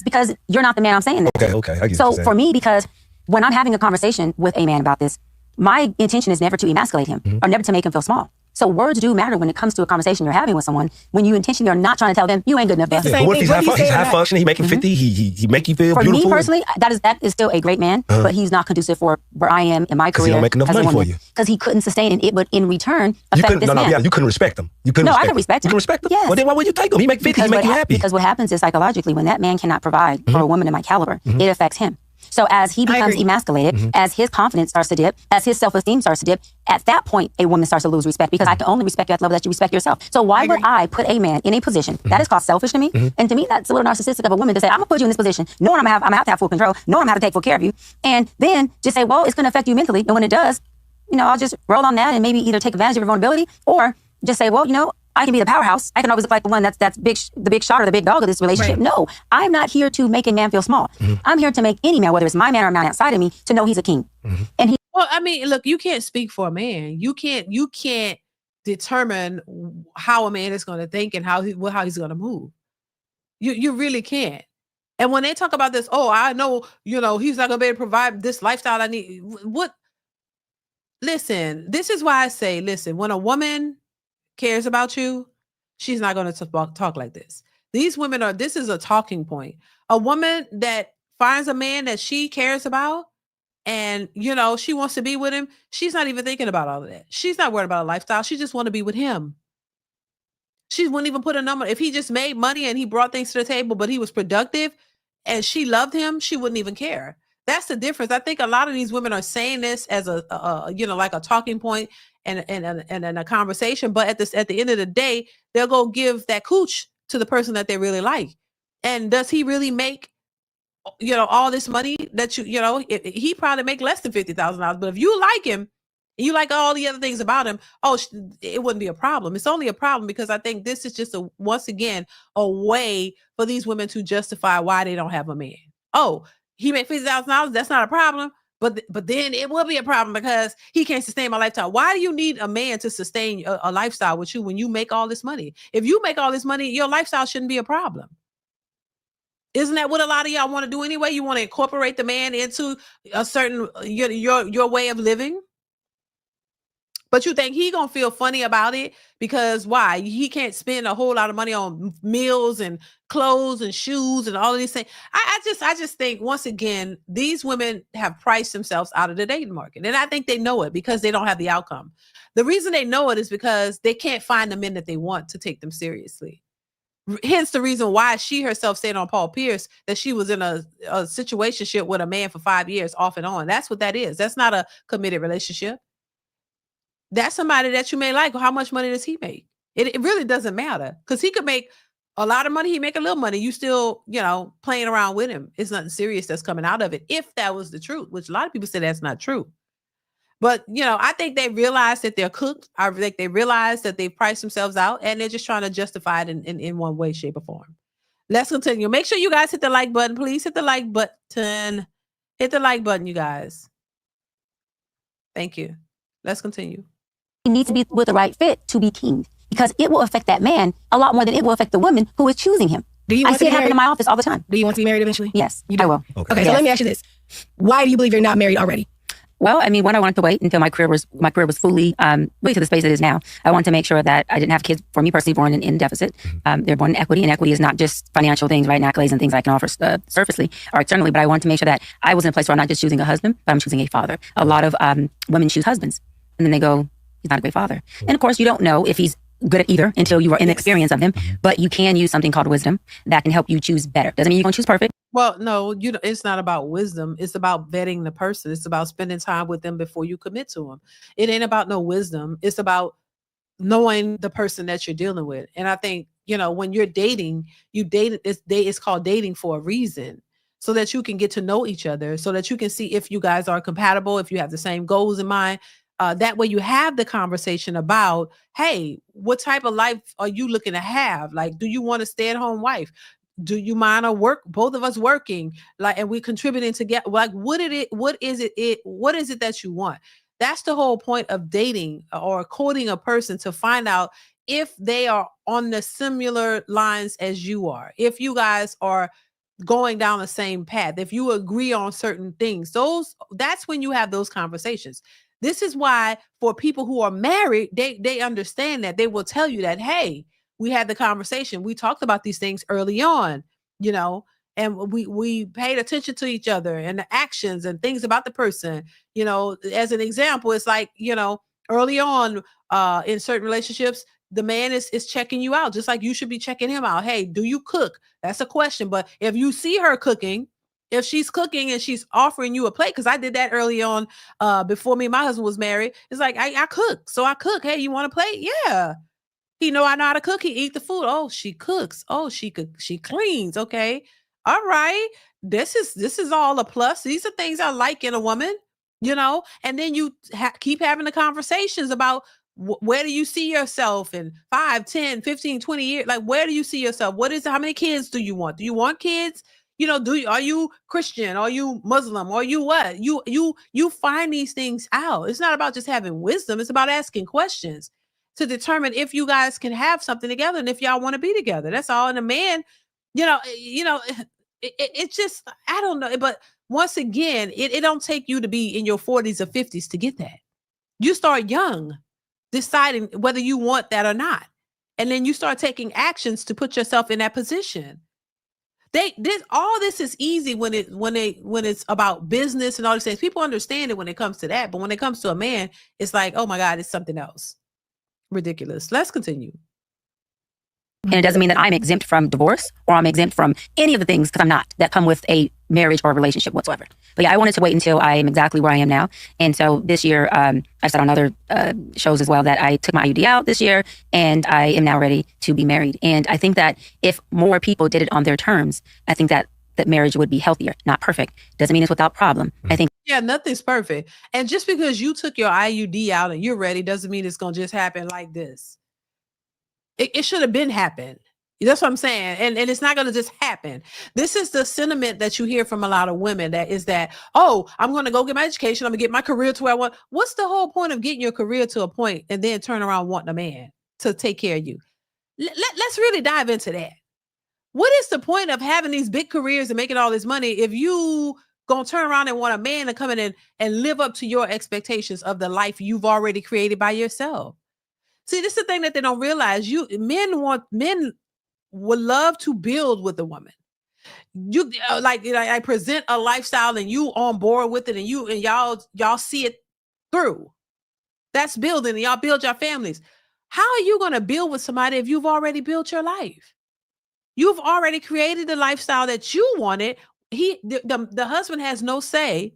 Because you're not the man I'm saying that. Okay. I get so what you're saying. for me, because when I'm having a conversation with a man about this, my intention is never to emasculate him or never to make him feel small. So words do matter when it comes to a conversation you're having with someone, when you intentionally are not trying to tell them you ain't good enough. It's the Yeah, same but what if thing. he's high functioning, he making 50, he make you feel For beautiful? me personally, that is still a great man, but he's not conducive for where I am in my career. He don't make enough money for you. Because he couldn't sustain, and it would in return affect this man. You couldn't respect him. I could respect him. You can respect him? Yes. Well, then why would you take him? He make 50, he make you happy. Because what happens is psychologically, when that man cannot provide for a woman of my caliber, it affects him. So as he becomes emasculated, as his confidence starts to dip, as his self-esteem starts to dip, at that point, a woman starts to lose respect, because I can only respect you at the level that you respect yourself. So why would I put a man in a position that is called selfish to me? And to me, that's a little narcissistic of a woman to say, I'm gonna put you in this position, knowing I'm gonna have to have full control, knowing I'm gonna have to take full care of you, and then just say, well, it's gonna affect you mentally. And when it does, I'll just roll on that and maybe either take advantage of your vulnerability or just say, well, I can be the powerhouse. I can always look like the one that's the big shot or the big dog of this relationship. Right. No, I'm not here to make a man feel small. I'm here to make any man, whether it's my man or a man outside of me, to know he's a king. And well, I mean, look, you can't speak for a man. You can't determine how a man is going to think and how he's going to move. You really can't. And when they talk about this, I know, he's not going to be able to provide this lifestyle I need. What? Listen, this is why I say, when a woman cares about you, she's not going to talk like this. These women this is a talking point. A woman that finds a man that she cares about and, she wants to be with him, she's not even thinking about all of that. She's not worried about a lifestyle. She just want to be with him. She wouldn't even put a number. If he just made money and he brought things to the table, but he was productive and she loved him, she wouldn't even care. That's the difference. I think a lot of these women are saying this as a like a talking point and a conversation, but at the end of the day, they'll go give that cooch to the person that they really like. And does he really make all this money that he probably make less than $50,000, but if you like him and you like all the other things about him, it wouldn't be a problem. It's only a problem because I think this is just once again a way for these women to justify why they don't have a man. He made $50,000. That's not a problem. But then it will be a problem because he can't sustain my lifestyle. Why do you need a man to sustain a lifestyle with you when you make all this money? If you make all this money, your lifestyle shouldn't be a problem. Isn't that what a lot of y'all want to do anyway? You want to incorporate the man into a certain your way of living? But you think he gonna feel funny about it because why? He can't spend a whole lot of money on meals and clothes and shoes and all of these things. I just think once again, these women have priced themselves out of the dating market. And I think they know it because they don't have the outcome. The reason they know it is because they can't find the men that they want to take them seriously. Hence the reason why she herself said on Paul Pierce that she was in a situationship with a man for 5 years off and on. That's what that is. That's not a committed relationship. That's somebody that you may like. How much money does he make? It really doesn't matter because he could make a lot of money, he make a little money. You still, playing around with him. It's nothing serious that's coming out of it. If that was the truth, which a lot of people say that's not true. But, I think they realize that they're cooked. I think they realize that they've priced themselves out and they're just trying to justify it in one way, shape, or form. Let's continue. Make sure you guys hit the like button. Please hit the like button. Hit the like button, you guys. Thank you. Let's continue. He needs to be with the right fit to be king, because it will affect that man a lot more than it will affect the woman who is choosing him. I see it happen in my office all the time. Do you want to be married eventually? Yes, I will. Okay, so let me ask you this. Why do you believe you're not married already? Well, I wanted to wait until my career was fully really to the space it is now. I wanted to make sure that I didn't have kids, for me personally, born in deficit. They're born in equity, and equity is not just financial things, right? Accolades and things I can offer surfacely or externally. But I wanted to make sure that I was in a place where I'm not just choosing a husband, but I'm choosing a father. A lot of women choose husbands, and then they go, he's not a great father. And of course, you don't know if he's good at either until you are in the experience of him. But you can use something called wisdom that can help you choose better. Doesn't mean you're going to choose perfect. Well, no, it's not about wisdom. It's about vetting the person. It's about spending time with them before you commit to them. It ain't about no wisdom. It's about knowing the person that you're dealing with. And I think, when you're dating, it's called dating for a reason, so that you can get to know each other, so that you can see if you guys are compatible, if you have the same goals in mind. That way you have the conversation about, hey, what type of life are you looking to have? Like, do you want a stay-at-home wife? Do you mind both of us working, and we contributing together? Like, what is it that you want? That's the whole point of dating or courting a person, to find out if they are on the similar lines as you are, if you guys are going down the same path, if you agree on certain things. That's when you have those conversations. This is why for people who are married, they understand that. They will tell you that, hey, we had the conversation. We talked about these things early on, and we paid attention to each other and the actions and things about the person. As an example, it's like, early on in certain relationships, the man is checking you out, just like you should be checking him out. Hey, do you cook? That's a question. But if you see her cooking, if she's cooking and she's offering you a plate, because I did that early on before me and my husband was married. It's like, I cook. So I cook. Hey, you want a plate? Yeah. I know how to cook. He eat the food. Oh, she cooks. Oh, she cleans. Okay. All right. This is all a plus. These are things I like in a woman, and then you keep having the conversations about where do you see yourself in 5, 10, 15, 20 years? Like, where do you see yourself? How many kids do you want? Do you want kids? Are you Christian? Are you Muslim? Are you what? You find these things out. It's not about just having wisdom. It's about asking questions to determine if you guys can have something together and if y'all want to be together. That's all. And a man, it's just, I don't know. But once again, it don't take you to be in your 40s or 50s to get that. You start young, deciding whether you want that or not. And then you start taking actions to put yourself in that position. All this is easy when it's about business and all these things. People understand it when it comes to that. But when it comes to a man, it's like, oh my God, it's something else. Ridiculous. Let's continue. And it doesn't mean that I'm exempt from divorce or I'm exempt from any of the things, because I'm not, that come with a marriage or a relationship whatsoever. But yeah, I wanted to wait until I am exactly where I am now. And so this year, I've said on other shows as well that I took my IUD out this year and I am now ready to be married. And I think that if more people did it on their terms, I think that marriage would be healthier. Not perfect. Doesn't mean it's without problem. I think. Yeah, nothing's perfect. And just because you took your IUD out and you're ready doesn't mean it's going to just happen like this. It should have been happened. That's what I'm saying. And it's not going to just happen. This is the sentiment that you hear from a lot of women, oh, I'm going to go get my education. I'm going to get my career to where I want. What's the whole point of getting your career to a point and then turn around wanting a man to take care of you? Let's really dive into that. What is the point of having these big careers and making all this money if you going to turn around and want a man to come in and live up to your expectations of the life you've already created by yourself? See, this is the thing that they don't realize. Men would love to build with a woman. You I present a lifestyle and you on board with it, and y'all see it through. That's building, and y'all build your families. How are you going to build with somebody if you've already built your life? You've already created the lifestyle that you wanted. The husband has no say.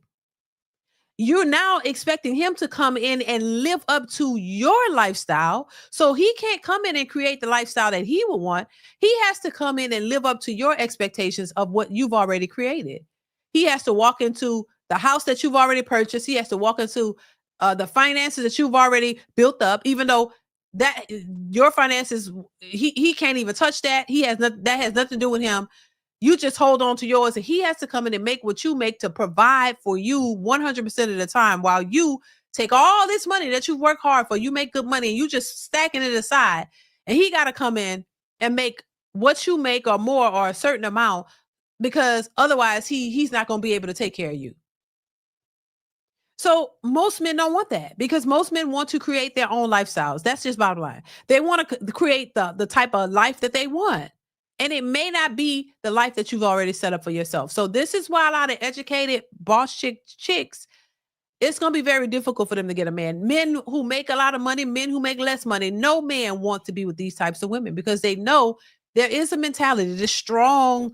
you're now expecting him to come in and live up to your lifestyle. So he can't come in and create the lifestyle that he would want. He has to come in and live up to your expectations of what you've already created. He has to walk into the house that you've already purchased. He has to walk into the finances that you've already built up, even though that your finances, he can't even touch that. That has nothing to do with him. You just hold on to yours, and he has to come in and make what you make to provide for you 100% of the time, while you take all this money that you work hard for. You make good money and you just stacking it aside, and he got to come in and make what you make or more or a certain amount, because otherwise he's not going to be able to take care of you. So most men don't want that, because most men want to create their own lifestyles. That's just bottom line. They want to create the type of life that they want. And it may not be the life that you've already set up for yourself. So this is why a lot of educated boss chicks, it's going to be very difficult for them to get a man. Men who make a lot of money, men who make less money, no man wants to be with these types of women, because they know there is a mentality, this strong,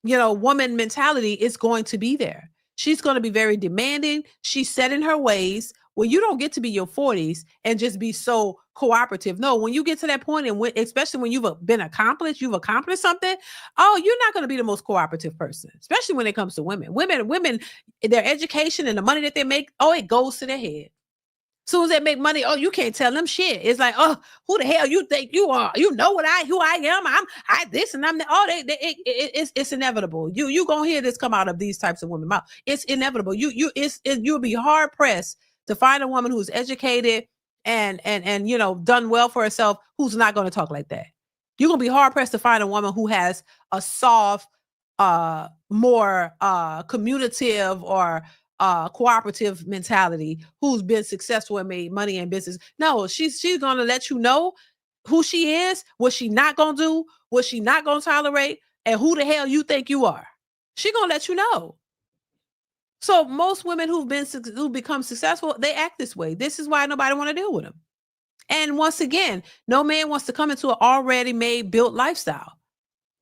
woman mentality is going to be there. She's going to be very demanding. She's set in her ways. Well, you don't get to be your 40s and just be so cooperative. No, when you get to that point, and especially when you've accomplished something, you're not going to be the most cooperative person, especially when it comes to women. Women, their education and the money that they make, it goes to their head. As soon as they make money, you can't tell them shit. It's like, who the hell you think you are? You know who I am. I this and I'm that. It's inevitable. You gonna hear this come out of these types of women mouth. It's inevitable. You'll be hard pressed to find a woman who's educated and done well for herself, who's not going to talk like that. You're going to be hard pressed to find a woman who has a soft, more communicative or cooperative mentality, who's been successful and made money in business. No, she's going to let you know who she is, what she not going to do, what she not going to tolerate, and who the hell you think you are. She going to let you know. So most women who become successful, they act this way. This is why nobody want to deal with them. And once again, no man wants to come into an already made, built lifestyle.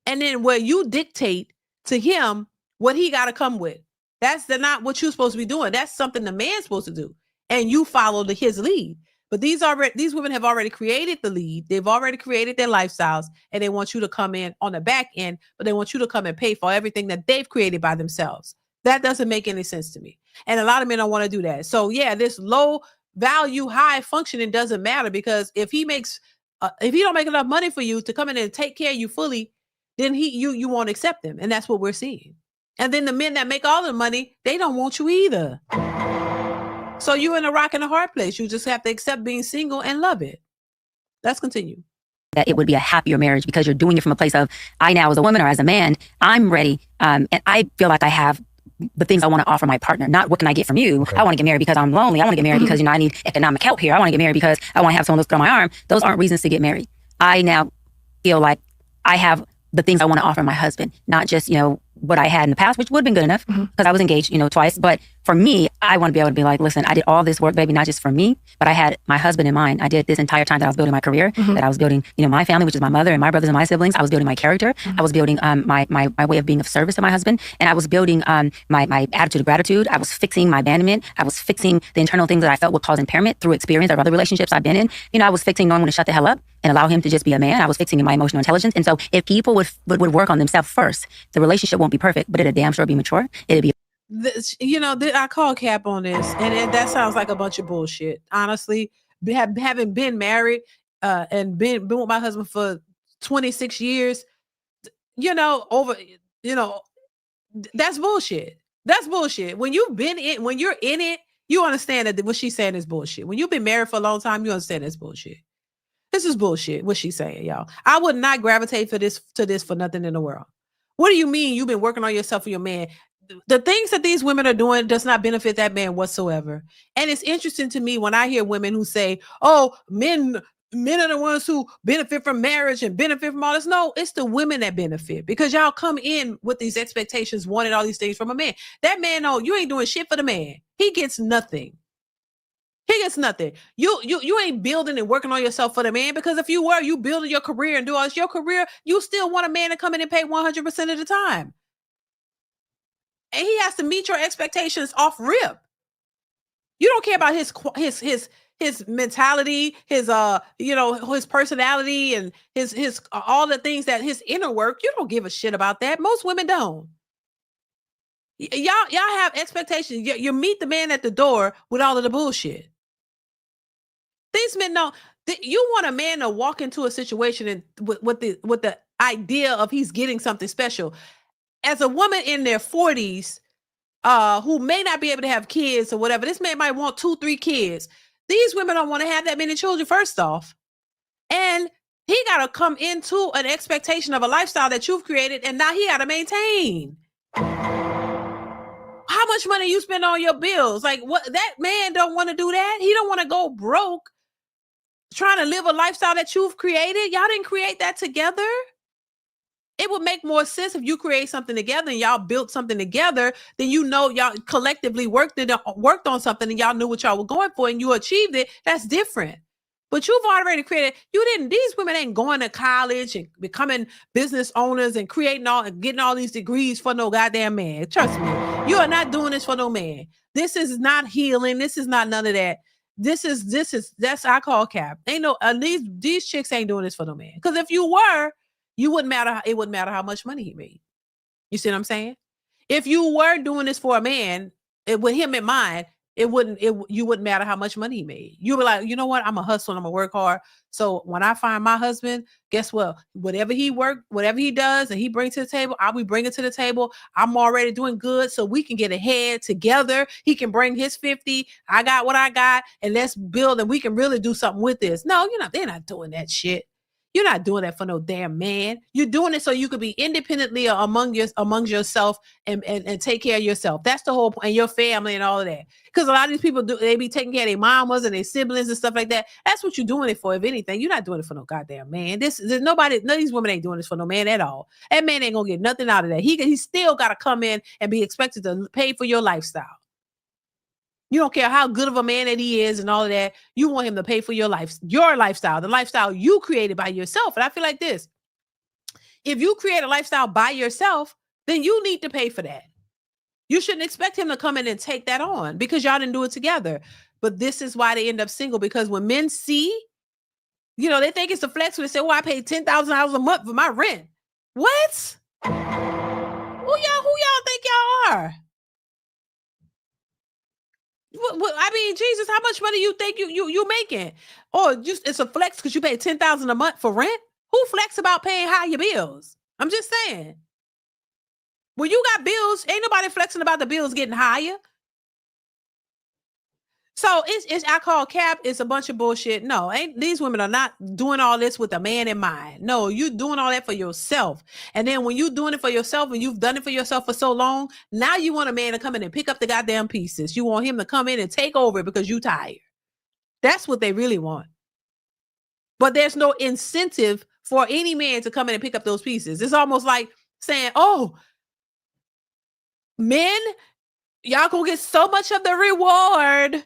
And then where you dictate to him what he got to come with. That's not what you're supposed to be doing. That's something the man's supposed to do. And you follow his lead. But these women have already created the lead. They've already created their lifestyles, and they want you to come in on the back end, but they want you to come and pay for everything that they've created by themselves. That doesn't make any sense to me. And a lot of men don't want to do that. So yeah, this low value, high functioning doesn't matter, because if he don't make enough money for you to come in and take care of you fully, then you won't accept him. And that's what we're seeing. And then the men that make all the money, they don't want you either. So you're in a rock and a hard place. You just have to accept being single and love it. Let's continue. That it would be a happier marriage, because you're doing it from a place of, I now as a woman or as a man, I'm ready. And I feel like I have the things I want to offer my partner, not what can I get from you. Okay. I want to get married because I'm lonely. I want to get married because, I need economic help here. I want to get married because I want to have someone that's on my arm. Those aren't reasons to get married. I now feel like I have the things I want to offer my husband, not just, what I had in the past, which would have been good enough because I was engaged, twice. But for me, I want to be able to be like, listen, I did all this work, baby, not just for me, but I had my husband in mind. I did this entire time that I was building my career, that I was building, my family, which is my mother and my brothers and my siblings. I was building my character. I was building my way of being of service to my husband. And I was building my attitude of gratitude. I was fixing my abandonment. I was fixing the internal things that I felt would cause impairment through experience of other relationships I've been in. I was fixing knowing when to shut the hell up and allow him to just be a man. I was fixing my emotional intelligence. And so if people would work on themselves first, the relationship won't be perfect, but it'll damn sure be mature. It'll be I call cap on this, and that sounds like a bunch of bullshit. Honestly, having been married and been with my husband for 26 years, that's bullshit. That's bullshit. When you're in it, you understand that what she's saying is bullshit. When you've been married for a long time, you understand it's bullshit. This is bullshit, what she's saying, y'all. I would not gravitate to this for nothing in the world. What do you mean you've been working on yourself for your man? The things that these women are doing does not benefit that man whatsoever. And it's interesting to me when I hear women who say, men are the ones who benefit from marriage and benefit from all this. No, it's the women that benefit, because y'all come in with these expectations, wanting all these things from a man. That man, you ain't doing shit for the man. He gets nothing. He gets nothing. You ain't building and working on yourself for the man, because if you were, you building your career and do all this, your career, you still want a man to come in and pay 100% of the time. And he has to meet your expectations off rip. You don't care about his mentality, his his personality, and his all the things that his inner work. You don't give a shit about that. Most women don't. Y'all have expectations. You meet the man at the door with all of the bullshit. These men know you want a man to walk into a situation and with the idea of he's getting something special. As a woman in their 40s, who may not be able to have kids or whatever, this man might want 2-3 kids. These women don't want to have that many children, first off. And he got to come into an expectation of a lifestyle that you've created, and now he got to maintain. How much money you spend on your bills? Like, what? That man don't want to do that. He don't want to go broke trying to live a lifestyle that you've created. Y'all didn't create that together. It would make more sense if you create something together and y'all built something together. Then y'all collectively worked on something and y'all knew what y'all were going for and you achieved it. That's different. But you've already created. These women ain't going to college and becoming business owners and getting all these degrees for no goddamn man. Trust me, you are not doing this for no man. This is not healing. This is not none of that. That's I call cap. Ain't no these chicks ain't doing this for no man. Because if you were, it wouldn't matter how much money he made. You see what I'm saying? If you were doing this for a man, with him in mind, you wouldn't matter how much money he made. You were like, you know what? I'm a hustle. I'm gonna work hard. So when I find my husband, guess what? Whatever he does and he brings to the table, I'll be bringing to the table. I'm already doing good, so we can get ahead together. He can bring his 50. I got what I got, and let's build, and we can really do something with this. No, they're not doing that shit. You're not doing that for no damn man. You're doing it so you could be independently among yourself and take care of yourself. That's the whole point, and your family and all of that. Because a lot of these people they be taking care of their mamas and their siblings and stuff like that. That's what you're doing it for. If anything, you're not doing it for no goddamn man. None of these women ain't doing this for no man at all. That man ain't gonna get nothing out of that. He still gotta come in and be expected to pay for your lifestyle. You don't care how good of a man that he is and all of that. You want him to pay for your lifestyle, the lifestyle you created by yourself. And I feel like this. If you create a lifestyle by yourself, then you need to pay for that. You shouldn't expect him to come in and take that on because y'all didn't do it together. But this is why they end up single, because when men see, they think it's a flex when they say, I paid $10,000 a month for my rent. What? Who y'all think y'all are? I mean, Jesus, how much money you think you making? Or just it's a flex because you pay $10,000 a month for rent? Who flex about paying higher bills? I'm just saying. When you got bills, ain't nobody flexing about the bills getting higher. So I call cap. It's a bunch of bullshit. No, these women are not doing all this with a man in mind. No, you doing all that for yourself. And then when you doing it for yourself and you've done it for yourself for so long, now you want a man to come in and pick up the goddamn pieces. You want him to come in and take over because you tired. That's what they really want. But there's no incentive for any man to come in and pick up those pieces. It's almost like saying, men, y'all gonna get so much of the reward.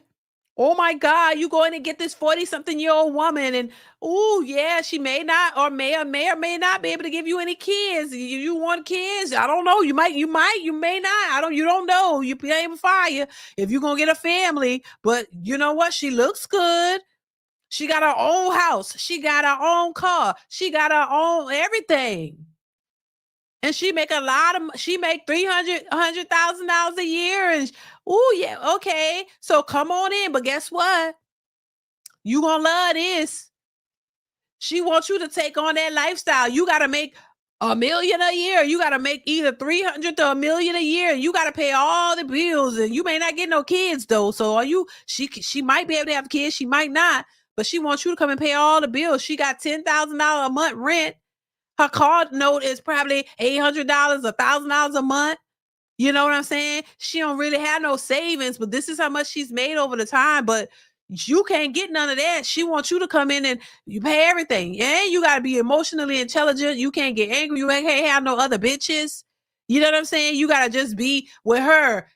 Oh my God, you going to get this 40-something-year-old woman, and she may not or may not be able to give you any kids. You want kids? I don't know. You might, you may not. You don't know. You playing fire if you're gonna get a family. But you know what? She looks good. She got her own house. She got her own car. She got her own everything. And she make $100,000 a year. And okay. So come on in. But guess what? You gonna love this. She wants you to take on that lifestyle. You got to make $1 million a year. You got to make either 300 to $1 million a year. And you got to pay all the bills. And you may not get no kids though. So she might be able to have kids. She might not. But she wants you to come and pay all the bills. She got $10,000 a month rent. Her card note is probably $800, $1,000 a month. You know what I'm saying? She don't really have no savings, but this is how much she's made over the time. But you can't get none of that. She wants you to come in and you pay everything. And you got to be emotionally intelligent. You can't get angry. You can't have no other bitches. You know what I'm saying? You got to just be with her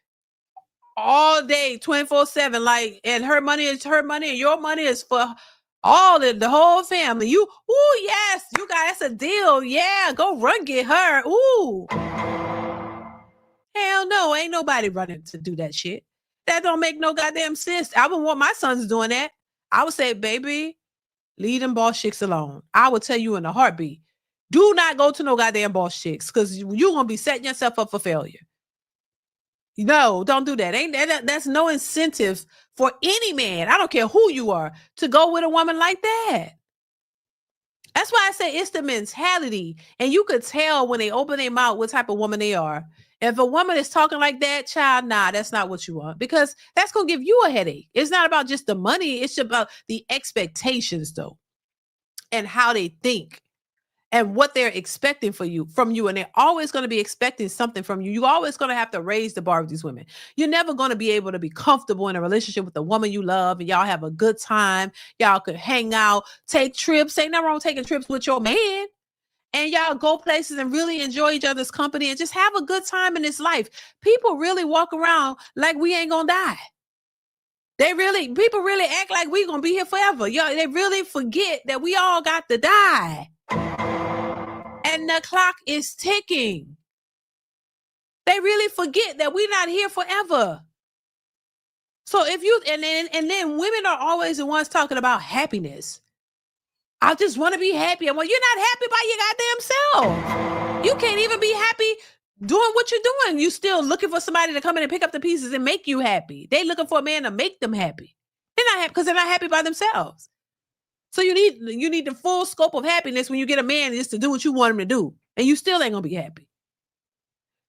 all day, 24/7. Like, and her money is her money, and your money is for all the whole family. Yes, that's a deal. Yeah, go run get her. Hell no, ain't nobody running to do that shit. that don't make no goddamn sense. I wouldn't want my sons doing that. I would say, baby, leave them boss chicks alone. I would tell you in a heartbeat, do not go to no goddamn boss chicks because you're going to be setting yourself up for failure. No, don't do that. That's no incentive for any man. I don't care who you are to go with a woman like that. That's why I say it's the mentality. And you could tell when they open their mouth what type of woman they are. If a woman is talking like that, child, nah, that's not what you want because that's going to give you a headache. It's not about just the money. It's about the expectations though, and how they think. And what they're expecting from you. And they're always going to be expecting something from you. You're always going to have to raise the bar with these women. You're never going to be able to be comfortable in a relationship with the woman you love and y'all have a good time. Y'all could hang out, take trips. Ain't nothing wrong with taking trips with your man. And y'all go places and really enjoy each other's company and just have a good time in this life. People really walk around like we ain't going to die. People really act like we going to be here forever. They really forget that we all got to die. And the clock is ticking. They really forget that we're not here forever. So if you, and then women are always the ones talking about happiness. I just want to be happy. Well, you're not happy by your goddamn self. You can't even be happy doing what you're doing. You still looking for somebody to come in and pick up the pieces and make you happy. They looking for a man to make them happy. They're not happy because they're not happy by themselves. So you need the full scope of happiness when you get a man just to do what you want him to do. And you still ain't going to be happy.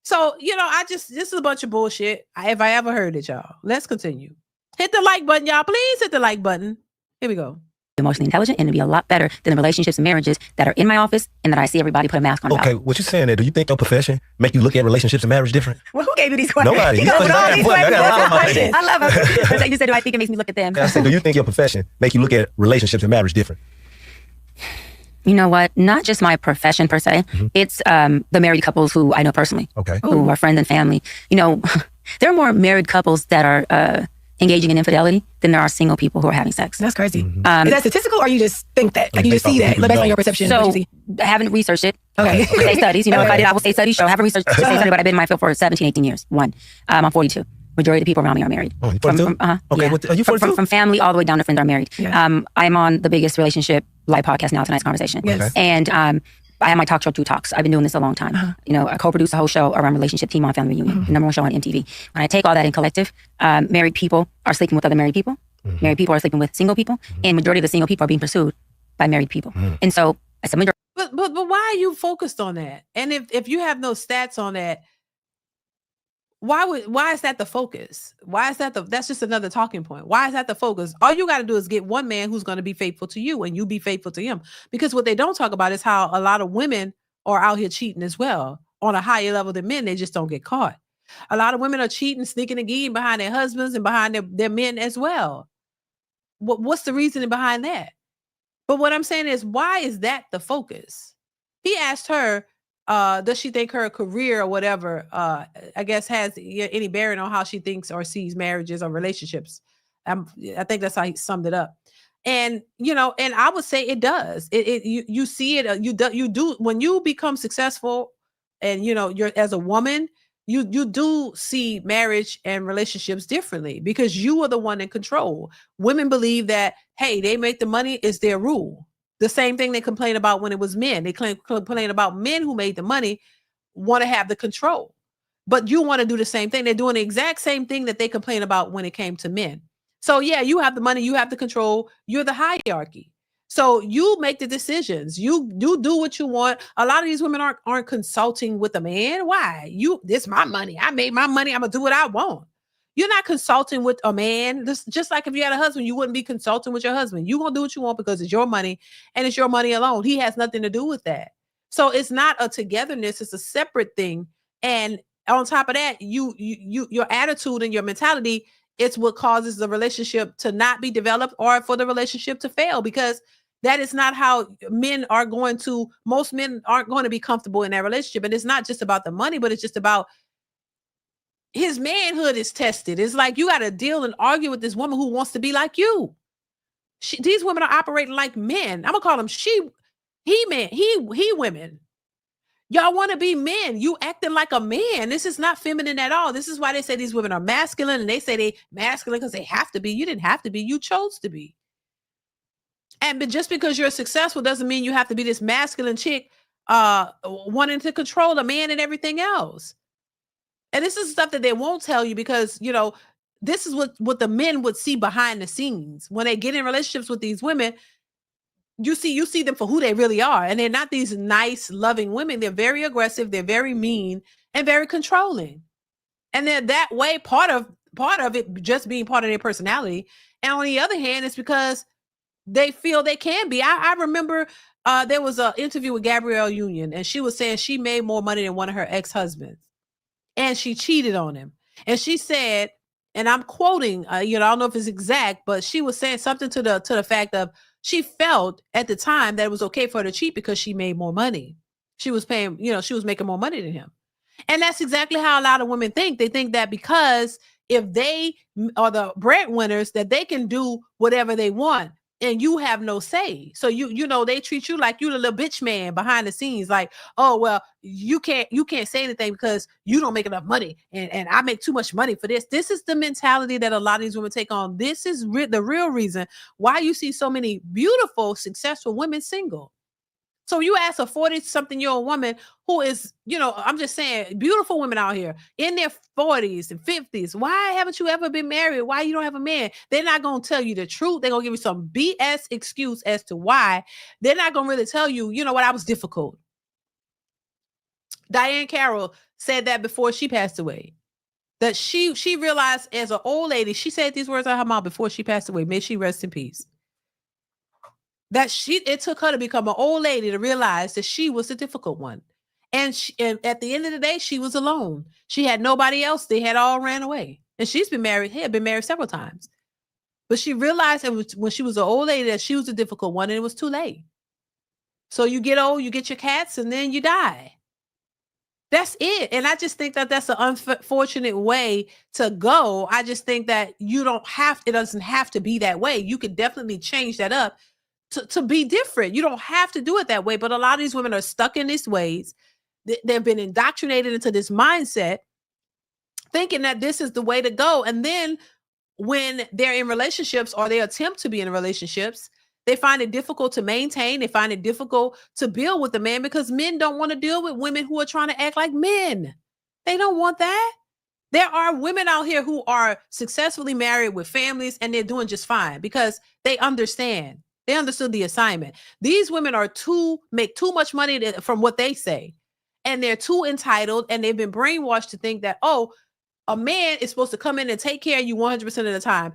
So, this is a bunch of bullshit. If I ever heard it, y'all. Let's continue. Hit the like button, y'all. Please hit the like button. Here we go. Emotionally intelligent and to be a lot better than the relationships and marriages that are in my office and that I see everybody put a mask on. Okay, what you're saying there, do you think your profession make you look at relationships and marriage different? Well, who gave you these questions? Nobody. I love them. You said, do I think it makes me look at them? I said, do you think your profession make you look at relationships and marriage different? You know what? Not just my profession per se. Mm-hmm. It's the married couples who I know personally. Okay. Who are friends and family. There are more married couples that are engaging in infidelity than there are single people who are having sex. That's crazy. Is that statistical or you just think that? Like you just see that based on your perception? So I haven't researched it. Okay. State studies. If I did, I will say studies show. I haven't researched state study, but I've been in my field for 17, 18 years. I'm 42. Majority of the people around me are married. Oh, you're 42? Okay, yeah. Are you 42? From family all the way down to friends are married. Yeah. I'm on the biggest relationship live podcast now, Tonight's Conversation. Yes. Okay. And I have my talk show, Two Talks. I've been doing this a long time. I co-produce a whole show around relationship, Teen Mom Family Reunion, the number one show on MTV. When I take all that in collective, married people are sleeping with other married people. Married people are sleeping with single people. And majority of the single people are being pursued by married people. And so as a majority. But why are you focused on that? And if you have no stats on that, why is that the focus? Why is that's just another talking point. Why is that the focus? All you got to do is get one man who's going to be faithful to you and you be faithful to him. Because what they don't talk about is how a lot of women are out here cheating as well on a higher level than men. They just don't get caught. A lot of women are cheating, sneaking and geeing behind their husbands and behind their men as well. What's the reasoning behind that? But what I'm saying is, why is that the focus? He asked her, does she think her career or whatever, I guess, has any bearing on how she thinks or sees marriages or relationships? I think that's how he summed it up. And, and I would say it does. You see it, you do when you become successful and, you're as a woman, you do see marriage and relationships differently because you are the one in control. Women believe that, hey, they make the money is their rule. The same thing they complain about when it was men. They complain about men who made the money want to have the control. But you want to do the same thing. They're doing the exact same thing that they complain about when it came to men. So yeah, you have the money, you have the control, you're the hierarchy. So you make the decisions. You do what you want. A lot of these women aren't consulting with a man. Why? This my money. I made my money. I'm gonna do what I want. You're not consulting with a man. This just like if you had a husband, you wouldn't be consulting with your husband. You're going to do what you want because it's your money and it's your money alone. He has nothing to do with that. So it's not a togetherness. It's a separate thing. And on top of that, your attitude and your mentality, it's what causes the relationship to not be developed or for the relationship to fail because that is not how most men aren't going to be comfortable in that relationship. And it's not just about the money, but it's just about his manhood is tested. It's like you got to deal and argue with this woman who wants to be like you. These women are operating like men. I'm gonna call them he women. Y'all want to be men. You acting like a man. This is not feminine at all. This is why they say these women are masculine, and they say they masculine because they have to be. You didn't have to be. You chose to be. And but just because you're successful doesn't mean you have to be this masculine chick wanting to control a man and everything else. And this is stuff that they won't tell you because, you know, this is what the men would see behind the scenes. When they get in relationships with these women, you see them for who they really are. And they're not these nice, loving women. They're very aggressive, they're very mean, and very controlling. And then that way, part of it just being part of their personality. And on the other hand, it's because they feel they can be. I remember there was an interview with Gabrielle Union, and she was saying she made more money than one of her ex-husbands, and she cheated on him. And she said, and I'm quoting, I don't know if it's exact, but she was saying something to the fact of she felt at the time that it was okay for her to cheat because she made more money. She was paying, she was making more money than him. And that's exactly how a lot of women think. They think that because if they are the breadwinners, that they can do whatever they want and you have no say. So they treat you like you the little bitch man behind the scenes. Like, oh, well, you can't say anything because you don't make enough money and I make too much money for this. This is the mentality that a lot of these women take on. This is the real reason why you see so many beautiful, successful women single. So you ask a 40-something-year-old woman who is, I'm just saying, beautiful women out here in their 40s and 50s. Why haven't you ever been married? Why you don't have a man? They're not going to tell you the truth. They're going to give you some BS excuse as to why. They're not going to really tell you, I was difficult. Diane Carroll said that before she passed away. That she realized as an old lady, she said these words out of her mouth before she passed away. May she rest in peace. That it took her to become an old lady to realize that she was the difficult one. And at the end of the day, she was alone. She had nobody else. They had all ran away. And she's been married several times. But she realized when she was an old lady that she was the difficult one and it was too late. So you get old, you get your cats, and then you die. That's it. And I just think that that's an unfortunate way to go. I just think that it doesn't have to be that way. You could definitely change that up to be different. You don't have to do it that way, but a lot of these women are stuck in these ways. They've been indoctrinated into this mindset, thinking that this is the way to go. And then when they're in relationships or they attempt to be in relationships, they find it difficult to maintain. They find it difficult to build with the man because men don't want to deal with women who are trying to act like men. They don't want that. There are women out here who are successfully married with families and they're doing just fine because they understand. They understood the assignment. These women make too much money from what they say. And they're too entitled and they've been brainwashed to think that, oh, a man is supposed to come in and take care of you 100% of the time,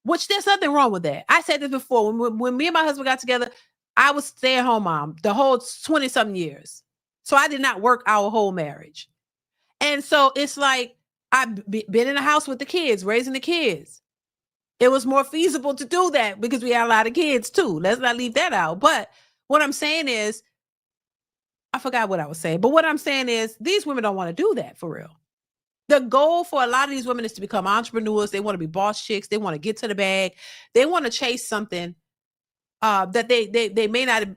which there's nothing wrong with that. I said this before. When me and my husband got together, I was stay-at-home mom the whole 20-something years. So I did not work our whole marriage. And so it's like I've been in the house with the kids, raising the kids. It was more feasible to do that because we had a lot of kids too. Let's not leave that out. But what I'm saying is, I forgot what I was saying, but what I'm saying is these women don't want to do that for real. The goal for a lot of these women is to become entrepreneurs. They want to be boss chicks. They want to get to the bag. They want to chase something that they may not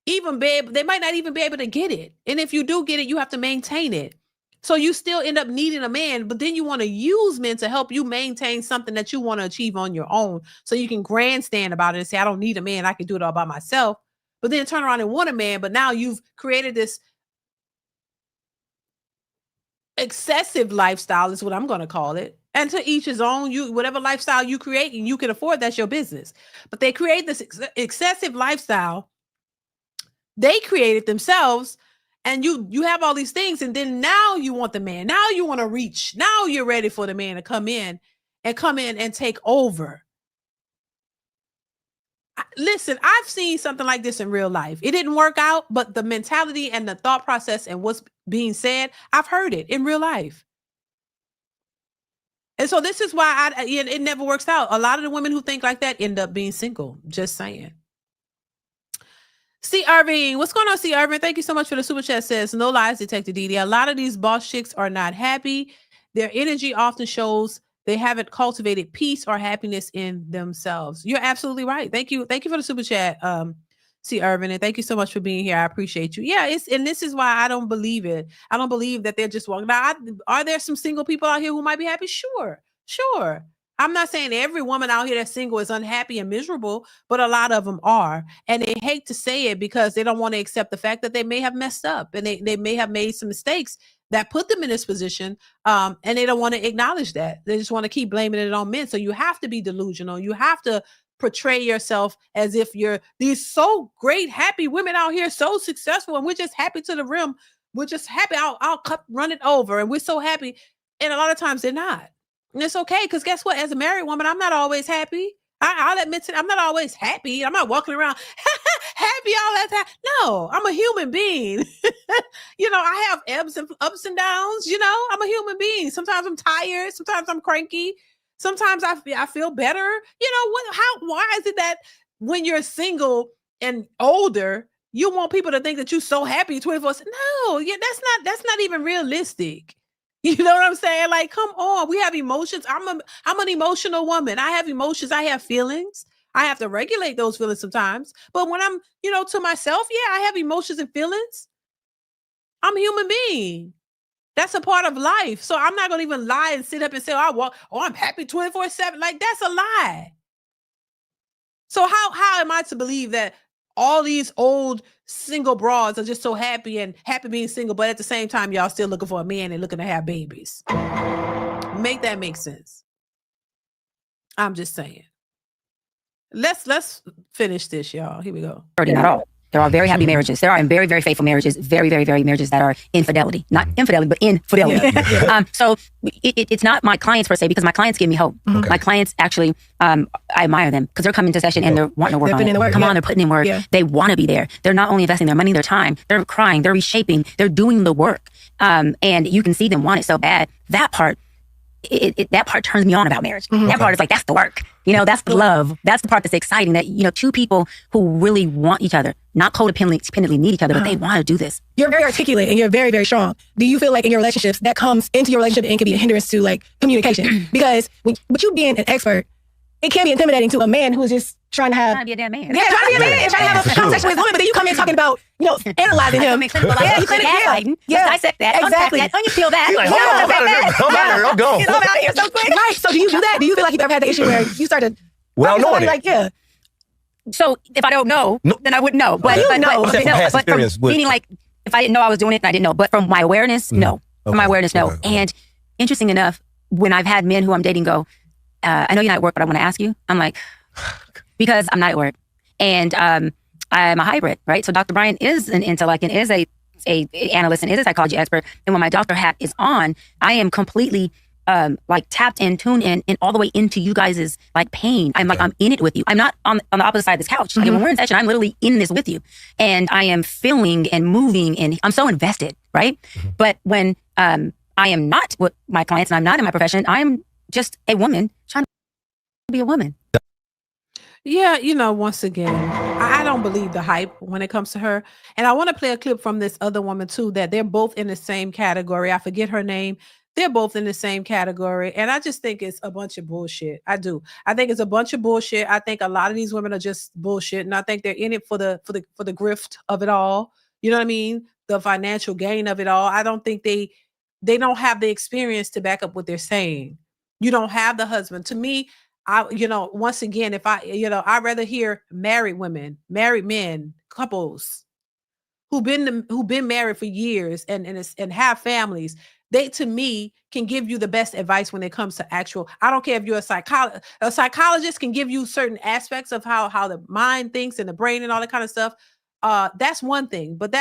even they might not even be able to get it. And if you do get it, you have to maintain it. So you still end up needing a man, but then you want to use men to help you maintain something that you want to achieve on your own. So you can grandstand about it and say, I don't need a man. I can do it all by myself. But then turn around and want a man. But now you've created this excessive lifestyle is what I'm going to call it. And to each his own. Whatever lifestyle you create and you can afford, that's your business. But they create this excessive lifestyle. They created themselves. And you have all these things, and then now you want the man. Now you want to reach. Now you're ready for the man to come in and take over. Listen, I've seen something like this in real life. It didn't work out, but the mentality and the thought process and what's being said, I've heard it in real life. And so this is why it never works out. A lot of the women who think like that end up being single. Just saying. C. Irving, what's going on, C. Irving? Thank you so much for the super chat. Says, no lies detected, DeeDee. A lot of these boss chicks are not happy. Their energy often shows they haven't cultivated peace or happiness in themselves. You're absolutely right. Thank you. Thank you for the super chat, See, Irvin, and thank you so much for being here. I appreciate you. Yeah, and this is why I don't believe it. I don't believe that they're just walking. Now, are there some single people out here who might be happy? Sure, sure. I'm not saying every woman out here that's single is unhappy and miserable, but a lot of them are. And they hate to say it because they don't want to accept the fact that they may have messed up and they may have made some mistakes that put them in this position. And they don't want to acknowledge that. They just want to keep blaming it on men. So you have to be delusional. You have to portray yourself as if you're these so great, happy women out here, so successful, and we're just happy to the rim. We're just happy. I'll run it over, and we're so happy. And a lot of times they're not. And it's okay, because guess what? As a married woman, I'm not always happy. I'll admit it. I'm not always happy. I'm not walking around happy all that time. No, I'm a human being. I have ups and downs. I'm a human being. Sometimes I'm tired. Sometimes I'm cranky. Sometimes I feel better. Why is it that when you're single and older, you want people to think that you're so happy 24/7? No, that's not even realistic. You know what I'm saying? Like, come on, we have emotions. I'm an emotional woman. I have emotions. I have feelings. I have to regulate those feelings sometimes. But when I'm, to myself, yeah, I have emotions and feelings. I'm a human being. That's a part of life. So I'm not going to even lie and sit up and say, I'm happy 24/7. Like, that's a lie. So how am I to believe that all these old single broads are just so happy being single, but at the same time, y'all still looking for a man and looking to have babies? Make that make sense. I'm just saying. Let's finish this, y'all. Here we go. Not all. There are very happy marriages. There are very, very faithful marriages. Very, very, very marriages that are infidelity. Not infidelity, but infidelity. Yeah. So it's not my clients per se, because my clients give me hope. Okay. My clients actually, I admire them because they're coming to session and they're wanting to work on it. Come on, they're putting in work. Yeah. They want to be there. They're not only investing their money, their time. They're crying. They're reshaping. They're doing the work. And you can see them want it so bad. That part, that part turns me on about marriage. Mm-hmm. That part is like, that's the work. That's the love. That's the part that's exciting, that, two people who really want each other, not codependently need each other, but they want to do this. You're very articulate and you're very, very strong. Do you feel like in your relationships that comes into your relationship and can be a hindrance to like communication? Because with you being an expert, it can be intimidating to a man who's just trying to be a damn man. Yeah, trying to be a man and trying to have a conversation with his woman, but then you come in talking about, analyzing him. Yeah, dissect that. Exactly. That, you feel that. Like, I'm gone. I'm out of here so quick. Right. So do you do that? Do you feel like you've ever had the issue where you started without knowing it? Like, yeah. So if I don't know, then I wouldn't know. But meaning like if I didn't know I was doing it, I didn't know. But from my awareness, no. Okay. From my awareness, no. Okay. And interesting enough, when I've had men who I'm dating go, I know you're not at work, but I want to ask you. I'm like, because I'm not at work. And I'm a hybrid, right? So Dr. Bryant is an intellect and is a analyst and is a psychology expert. And when my doctor hat is on, I am completely tapped in, tuned in, and all the way into you guys' like pain. I'm like, I'm in it with you. I'm not on the opposite side of this couch. Like when we're in session, I'm literally in this with you. And I am feeling and moving and I'm so invested, right? Mm-hmm. But when I am not with my clients and I'm not in my profession, I'm just a woman trying to be a woman. Yeah, once again, I don't believe the hype when it comes to her. And I want to play a clip from this other woman too, that they're both in the same category. I forget her name. They're both in the same category. And I just think it's a bunch of bullshit. I do. I think it's a bunch of bullshit. I think a lot of these women are just bullshit. And I think they're in it for the grift of it all. You know what I mean? The financial gain of it all. I don't think they don't have the experience to back up what they're saying. You don't have the husband. To me, once again, if I'd rather hear married women, married men, couples who've been married for years and have families. They, to me, can give you the best advice when it comes to actual. I don't care if you're a psychologist can give you certain aspects of how the mind thinks and the brain and all that kind of stuff. That's one thing, but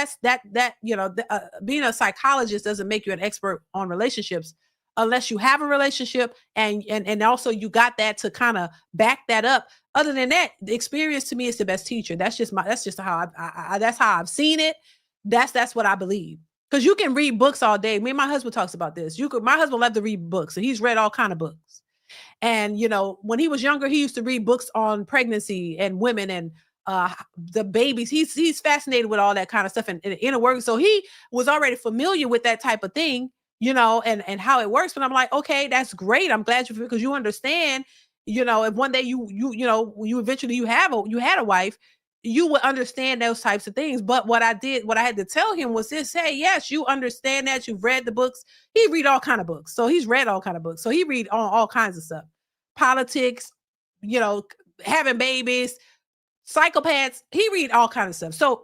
being a psychologist doesn't make you an expert on relationships. Unless you have a relationship and also you got that to kind of back that up. Other than that, the experience to me is the best teacher. That's just how that's how I've seen it. That's what I believe. Because you can read books all day. Me and my husband talks about this. My husband loved to read books, and he's read all kind of books. And when he was younger, he used to read books on pregnancy and women and the babies. He's fascinated with all that kind of stuff and inner work. So he was already familiar with that type of thing. And how it works. But I'm like, okay, that's great. I'm glad because you understand, if one day you eventually you had a wife, you would understand those types of things. But what I had to tell him was this: hey, yes, you understand that, you've read the books. He read all kind of books. So he's read all kind of books. So he read all kinds of stuff. Politics, having babies, psychopaths. He read all kinds of stuff. So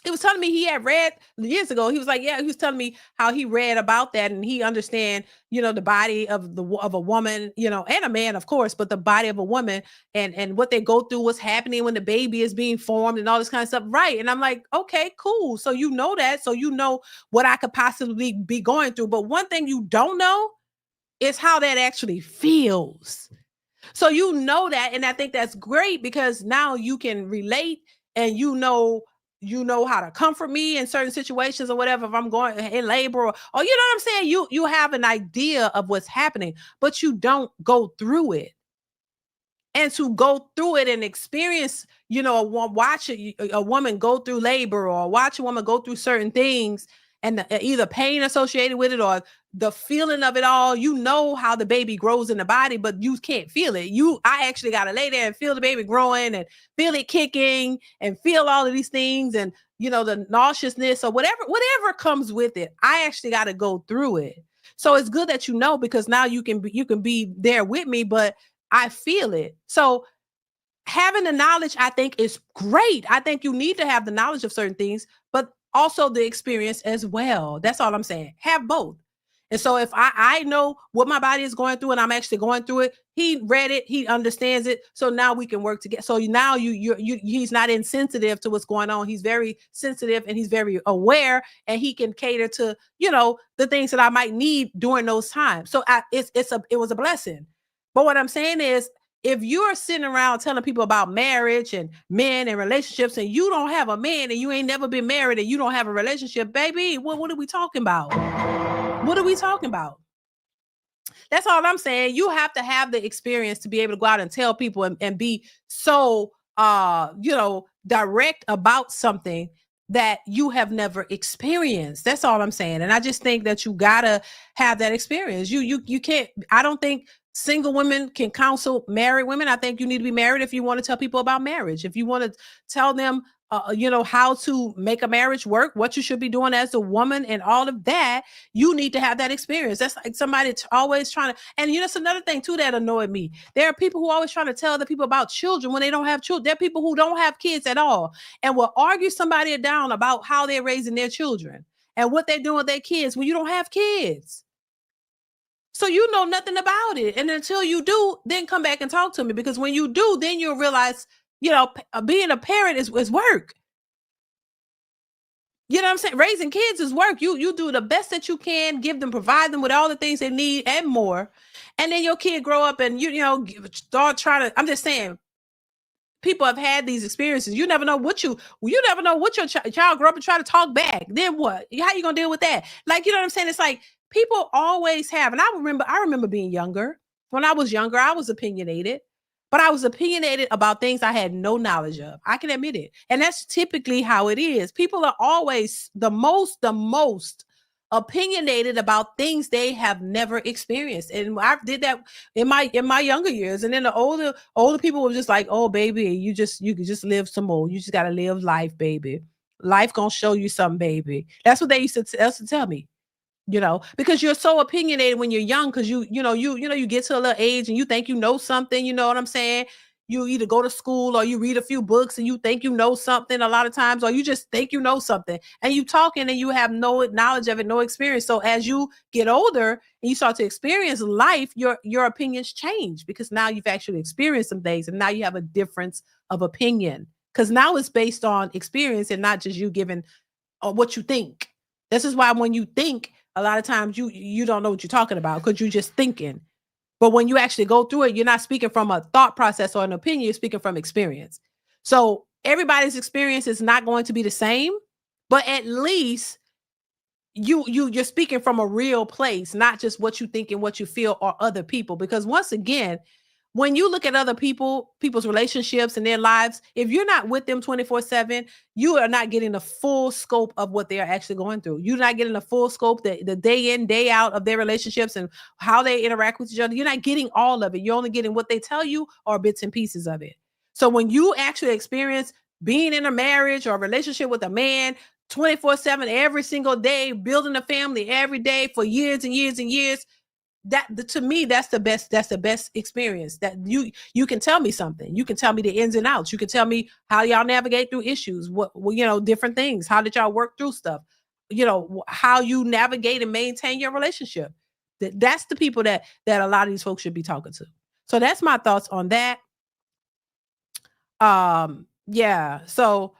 he was telling me he had read years ago. He was like, yeah, he was telling me how he read about that, and he understand, the body of a woman, and a man, of course, but the body of a woman and what they go through, what's happening when the baby is being formed and all this kind of stuff. Right. And I'm like, okay, cool. So you know that. So you know what I could possibly be going through. But one thing you don't know is how that actually feels. So you know that. And I think that's great, because now you can relate, and you know how to comfort me in certain situations or whatever, if I'm going in labor or you know what I'm saying? You have an idea of what's happening, but you don't go through it. And to go through it and experience, watch a woman go through labor, or watch a woman go through certain things, and either pain associated with it or the feeling of it all, how the baby grows in the body, but you can't feel it. I actually got to lay there and feel the baby growing and feel it kicking and feel all of these things, and, the nauseousness or whatever comes with it. I actually got to go through it. So it's good that because now you can be there with me, but I feel it. So having the knowledge, I think, is great. I think you need to have the knowledge of certain things, but also the experience as well. That's all I'm saying. Have both. And so if I know what my body is going through, and I'm actually going through it, he read it, he understands it. So now we can work together. So now he's not insensitive to what's going on. He's very sensitive, and he's very aware, and he can cater to, the things that I might need during those times. So it was a blessing. But what I'm saying is, if you're sitting around telling people about marriage and men and relationships, and you don't have a man, and you ain't never been married, and you don't have a relationship, baby, what are we talking about? What are we talking about? That's all I'm saying. You have to have the experience to be able to go out and tell people and be so, direct about something that you have never experienced. That's all I'm saying. And I just think that you gotta have that experience. You can't, I don't think single women can counsel married women. I think you need to be married if you want to tell people about marriage. If you want to tell them, how to make a marriage work, what you should be doing as a woman and all of that, you need to have that experience. That's like somebody always trying to, and that's another thing too that annoyed me. There are people who always trying to tell the people about children when they don't have children. There are people who don't have kids at all and will argue somebody down about how they're raising their children and what they're doing with their kids when you don't have kids. So you know nothing about it. And until you do, then come back and talk to me, because when you do, then you'll realize, being a parent is work. You know what I'm saying? Raising kids is work. You do the best that you can, provide them with all the things they need and more. And then your kid grow up and start trying to, I'm just saying, people have had these experiences. You never know what your child grow up and try to talk back. Then what? How you going to deal with that? Like, you know what I'm saying? It's like people always have. And I remember being younger. When I was younger, I was opinionated. But I was opinionated about things I had no knowledge of. I can admit it. And that's typically how it is. People are always the most opinionated about things they have never experienced. And I did that in my younger years. And then the older people were just like, oh, baby, you can just live some more. You just got to live life, baby. Life gonna show you something, baby. That's what they used to tell me. Because you're so opinionated when you're young, because you get to a little age and you think you know something, you know what I'm saying? You either go to school or you read a few books and you think you know something a lot of times, or you just think you know something and you talking and you have no knowledge of it, no experience. So as you get older and you start to experience life, your opinions change, because now you've actually experienced some things and now you have a difference of opinion, because now it's based on experience and not just you giving what you think. This is why when you think, a lot of times you don't know what you're talking about because you're just thinking. But when you actually go through it, you're not speaking from a thought process or an opinion, you're speaking from experience. So everybody's experience is not going to be the same, but at least you're speaking from a real place, not just what you think and what you feel or other people. Because once again, when you look at other people's relationships and their lives, if you're not with them 24/7, you are not getting the full scope of what they are actually going through. You're not getting the full scope, the day in, day out of their relationships and how they interact with each other. You're not getting all of it. You're only getting what they tell you or bits and pieces of it. So when you actually experience being in a marriage or a relationship with a man 24/7 every single day, building a family every day for years and years and years. To me, that's the best experience. That you can tell me something. You can tell me the ins and outs. You can tell me how y'all navigate through issues, different things. How did y'all work through stuff? How you navigate and maintain your relationship. That's the people that a lot of these folks should be talking to. So that's my thoughts on that. Yeah. So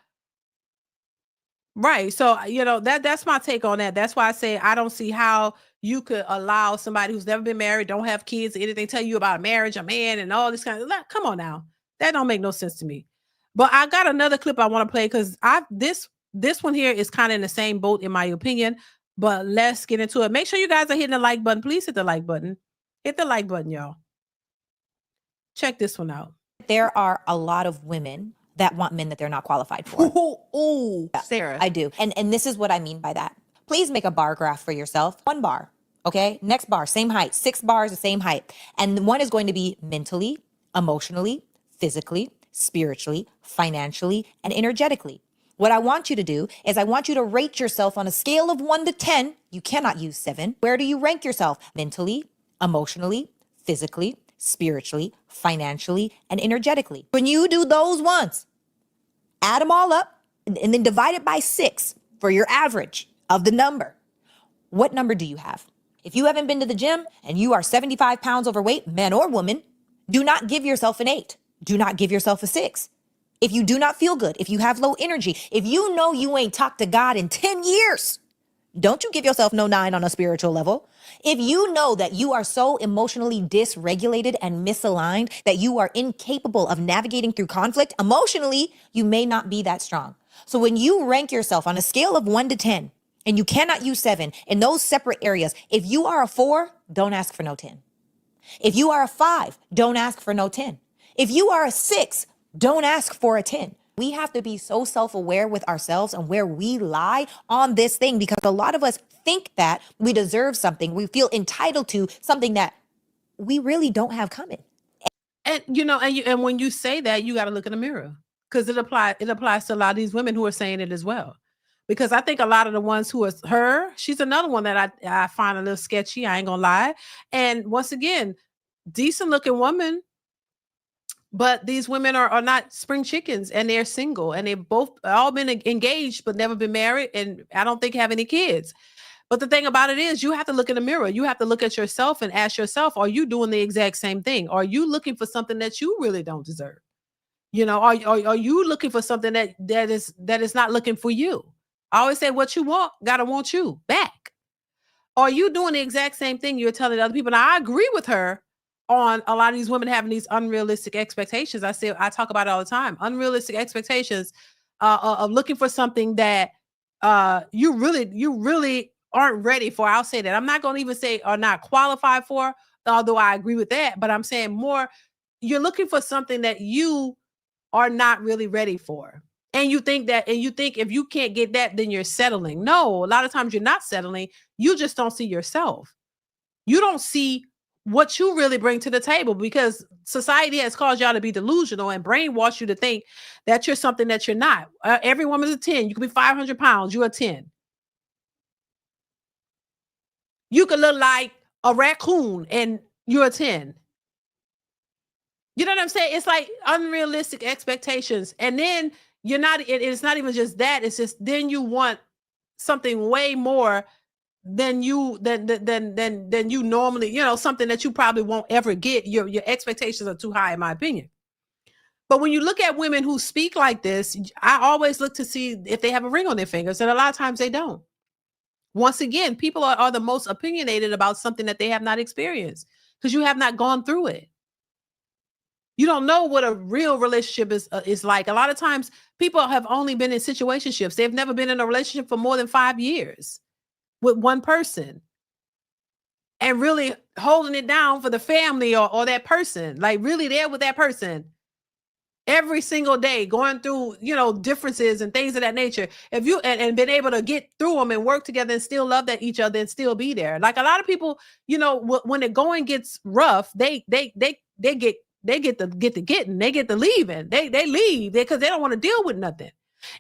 right. So, that's my take on that. That's why I say I don't see how you could allow somebody who's never been married, don't have kids, anything, tell you about a marriage, a man, and all this kind of, come on now. That don't make no sense to me. But I got another clip I want to play because this one here is kind of in the same boat, in my opinion. But let's get into it. Make sure you guys are hitting the like button. Please hit the like button. Hit the like button, y'all. Check this one out. There are a lot of women that want men that they're not qualified for. Ooh, Sarah. I do. And this is what I mean by that. Please make a bar graph for yourself. 1 bar. Okay. Next bar, same height. 6 bars, the same height. And one is going to be mentally, emotionally, physically, spiritually, financially, and energetically. What I want you to do is I want you to rate yourself on a scale of 1 to 10. You cannot use 7. Where do you rank yourself? Mentally, emotionally, physically, spiritually, financially, and energetically. When you do those ones, add them all up and then divide it by 6 for your average of the number. What number do you have? If you haven't been to the gym and you are 75 pounds overweight, man or woman, do not give yourself an 8. Do not give yourself a 6. If you do not feel good, if you have low energy, if you know you ain't talked to God in 10 years, don't you give yourself no 9 on a spiritual level. If you know that you are so emotionally dysregulated and misaligned that you are incapable of navigating through conflict emotionally, you may not be that strong. So when you rank yourself on a scale of 1 to 10 and you cannot use 7 in those separate areas, if you are a 4, don't ask for no 10. If you are a 5, don't ask for no 10. If you are a 6, don't ask for a 10. We have to be so self-aware with ourselves and where we lie on this thing, because a lot of us think that we deserve something. We feel entitled to something that we really don't have coming. And and when you say that, you got to look in the mirror, because it applies to a lot of these women who are saying it as well. Because I think a lot of the ones who are her, she's another one that I find a little sketchy. I ain't gonna lie. And once again, decent looking woman. But these women are not spring chickens, and they're single, and they've all been engaged, but never been married. And I don't think have any kids. But the thing about it is you have to look in the mirror. You have to look at yourself and ask yourself, are you doing the exact same thing? Are you looking for something that you really don't deserve? Are you looking for something that is not looking for you? I always say what you want, gotta want you back. Are you doing the exact same thing you're telling other people? Now, I agree with her on a lot of these women having these unrealistic expectations. I talk about it all the time. Unrealistic expectations of looking for something that you really aren't ready for. I'll say that. I'm not going to even say are not qualified for, although I agree with that. But I'm saying more, you're looking for something that you are not really ready for. And you think if you can't get that, then you're settling. No, a lot of times you're not settling. You just don't see yourself. You don't see what you really bring to the table, because society has caused y'all to be delusional and brainwash you to think that you're something that you're not. Every woman's a 10. You can be 500 pounds. You're a 10. You can look like a raccoon and you're a 10. You know what I'm saying? It's like unrealistic expectations. And then it's not even just that. It's just, then you want something way more than you normally, something that you probably won't ever get. Your expectations are too high, in my opinion. But when you look at women who speak like this, I always look to see if they have a ring on their fingers, and a lot of times they don't. Once again, people are the most opinionated about something that they have not experienced, because you have not gone through it. You don't know what a real relationship is like. A lot of times people have only been in situationships. They've never been in a relationship for more than 5 years with one person, and really holding it down for the family or that person, like really there with that person every single day, going through, differences and things of that nature. If you and been able to get through them and work together and still love each other and still be there. Like a lot of people, when the going gets rough, they get they get the getting, they get the leaving. They leave because they don't want to deal with nothing.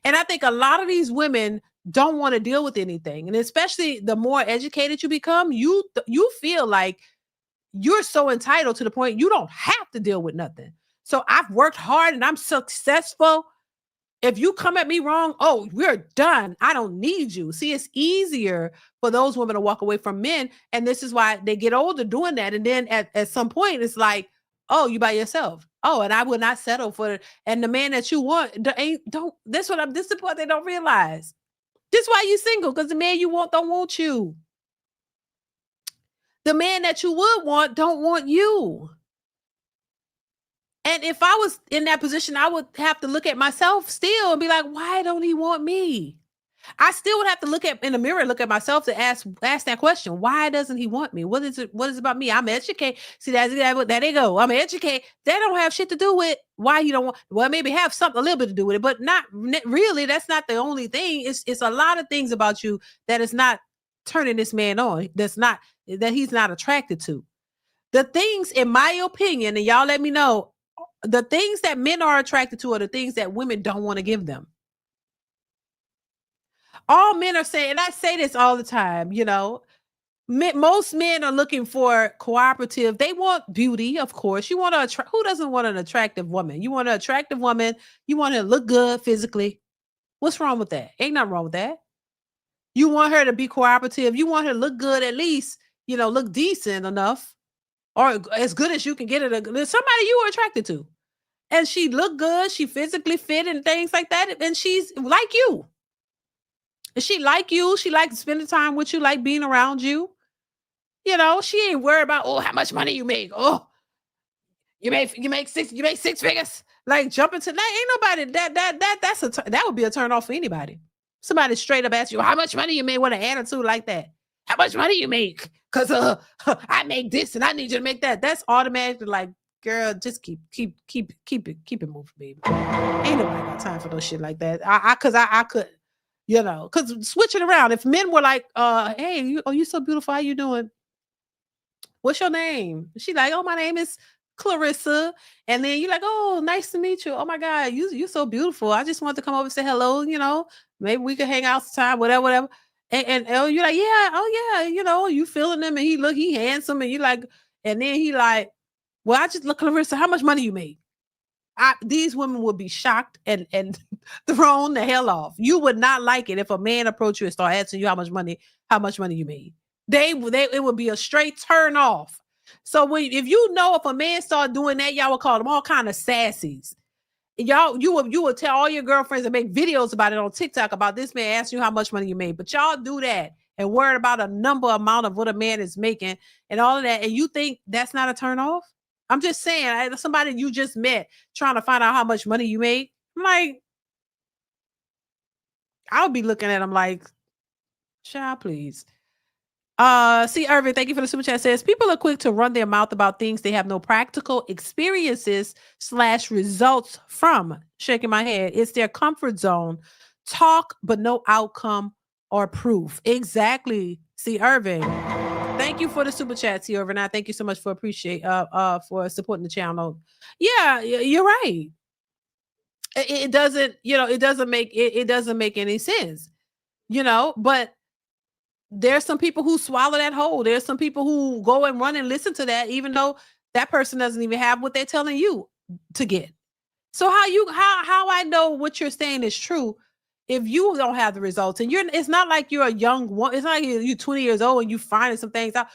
And I think a lot of these women don't want to deal with anything. And especially the more educated you become, you feel like you're so entitled to the point you don't have to deal with nothing. So I've worked hard and I'm successful. If you come at me wrong, oh, we're done. I don't need you. See, it's easier for those women to walk away from men. And this is why they get older doing that. And then at some point, it's like, oh, you by yourself. Oh, and I will not settle for it. And the man that you want, this is the part they don't realize. This is why you single, because the man you want don't want you. The man that you would want don't want you. And if I was in that position, I would have to look at myself still and be like, why don't he want me? I still would have to look in the mirror and look at myself to ask that question. Why doesn't he want me? What is it about me? I'm educated. See, there they go. I'm educated. They don't have shit to do with why you don't want. Well, maybe have a little bit to do with it, but not really. That's not the only thing. It's a lot of things about you that is not turning this man on. That he's not attracted to. The things, in my opinion, and y'all let me know, the things that men are attracted to are the things that women don't want to give them. All men are saying, and I say this all the time, most men are looking for cooperative. They want beauty, of course. You want who doesn't want an attractive woman? You want an attractive woman. You want her to look good physically. What's wrong with that? Ain't nothing wrong with that. You want her to be cooperative. You want her to look good, at least, look decent enough, or as good as you can get it. Somebody you are attracted to. And she look good. She physically fit and things like that. And she's like you. And she like you. She likes spending time with you, like being around you. She ain't worried about, oh, how much money you make. Oh, you make six figures. Like jumping to that. Ain't nobody that would be a turn off for anybody. Somebody straight up ask you, how much money you make with an attitude like that? How much money you make? Because I make this and I need you to make that. That's automatically like, girl, just keep it moving, baby. Ain't nobody got time for no shit like that. I could, because switch it around. If men were like, hey, you so beautiful. How you doing? What's your name? She like, oh, my name is Clarissa. And then you're like, oh, nice to meet you. Oh my God, you so beautiful. I just want to come over and say hello. Maybe we could hang out sometime, whatever. And you're like, yeah, oh yeah, you feeling him, and he handsome, and you like, and then he like, well, I just look at Clarissa, how much money you make? These women would be shocked and thrown the hell off. You would not like it if a man approached you and started asking you how much money you made. It would be a straight turn off. So if if a man started doing that, y'all would call them all kind of sassies. You would tell all your girlfriends and make videos about it on TikTok about this man asking you how much money you made. But y'all do that and worried about amount of what a man is making and all of that. And you think that's not a turn off? I'm just saying, somebody you just met trying to find out how much money you make. I'm like, I would be looking at him like, child, please. See, Irvin, thank you for the super chat. Says people are quick to run their mouth about things they have no practical experiences / results from. Shaking my head. It's their comfort zone. Talk, but no outcome or proof. Exactly. See, Irvin. Thank you for the super chat, T. Irvin. Thank you so much for for supporting the channel. Yeah, you're right. It doesn't make any sense. But there's some people who swallow that whole. There's some people who go and run and listen to that, even though that person doesn't even have what they're telling you to get. So how I know what you're saying is true if you don't have the results, and it's not like you're a young one. It's not like you're 20 years old and you finding some things out.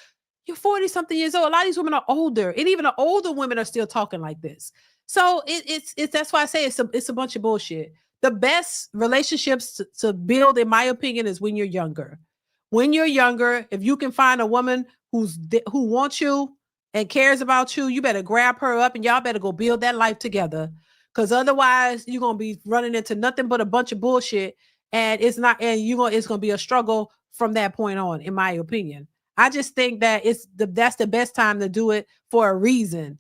You're 40 something years old. A lot of these women are older, and even the older women are still talking like this. So it's that's why I say it's a bunch of bullshit. The best relationships to build, in my opinion, is when you're younger. When you're younger, if you can find a woman who wants you and cares about you, you better grab her up and y'all better go build that life together. Because otherwise, you're gonna be running into nothing but a bunch of bullshit, and it's gonna be a struggle from that point on, in my opinion. I just think that that's the best time to do it for a reason,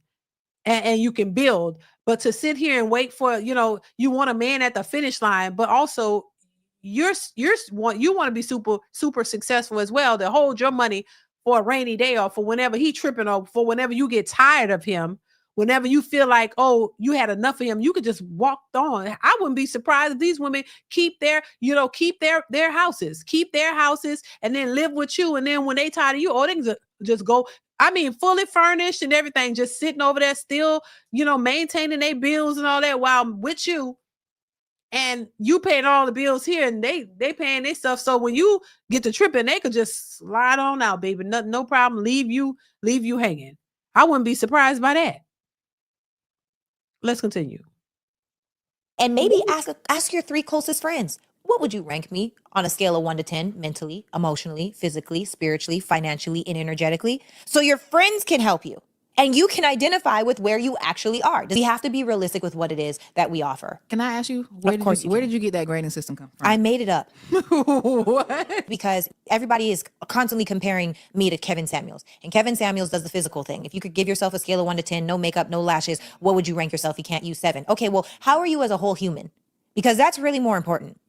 and you can build. But to sit here and wait for, you want a man at the finish line, but also you want to be super successful as well, to hold your money for a rainy day or for whenever he tripping, or for whenever you get tired of him. whenever you feel like, oh, you had enough of him, you could just walk on. I wouldn't be surprised if these women keep their houses, and then live with you. And then when they tired of you, they can just go. I mean, fully furnished and everything, just sitting over there still, maintaining their bills and all that while I'm with you. And you paying all the bills here, and they paying their stuff. So when you get to tripping, they could just slide on out, baby. No problem. Leave you hanging. I wouldn't be surprised by that. Let's continue. And maybe ask your 3 closest friends. What would you rank me on a scale of 1 to 10, mentally, emotionally, physically, spiritually, financially, and energetically? So your friends can help you. And you can identify with where you actually are. We have to be realistic with what it is that we offer. Can I ask you, where did you get that grading system come from? I made it up. What? Because everybody is constantly comparing me to Kevin Samuels. And Kevin Samuels does the physical thing. If you could give yourself a scale of 1 to 10, no makeup, no lashes, what would you rank yourself? You can't use 7. Okay, well, how are you as a whole human? Because that's really more important.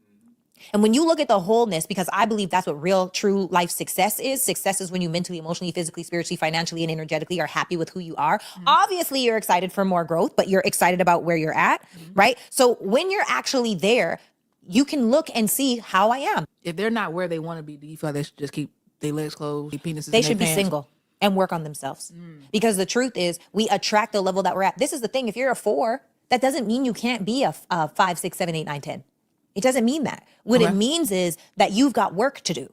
And when you look at the wholeness, because I believe that's what real, true life success is. Success is when you mentally, emotionally, physically, spiritually, financially, and energetically are happy with who you are. Mm-hmm. Obviously, you're excited for more growth, but you're excited about where you're at, right? So when you're actually there, you can look and see how I am. If they're not where they want to be, do you feel like they should just keep their legs closed, their penises They in should their be pants? single and work on themselves. Because the truth is, we attract the level that we're at. This is the thing. If you're a 4, that doesn't mean you can't be a 5, 6, 7, 8, 9, 10. It doesn't mean that. What it means is that you've got work to do.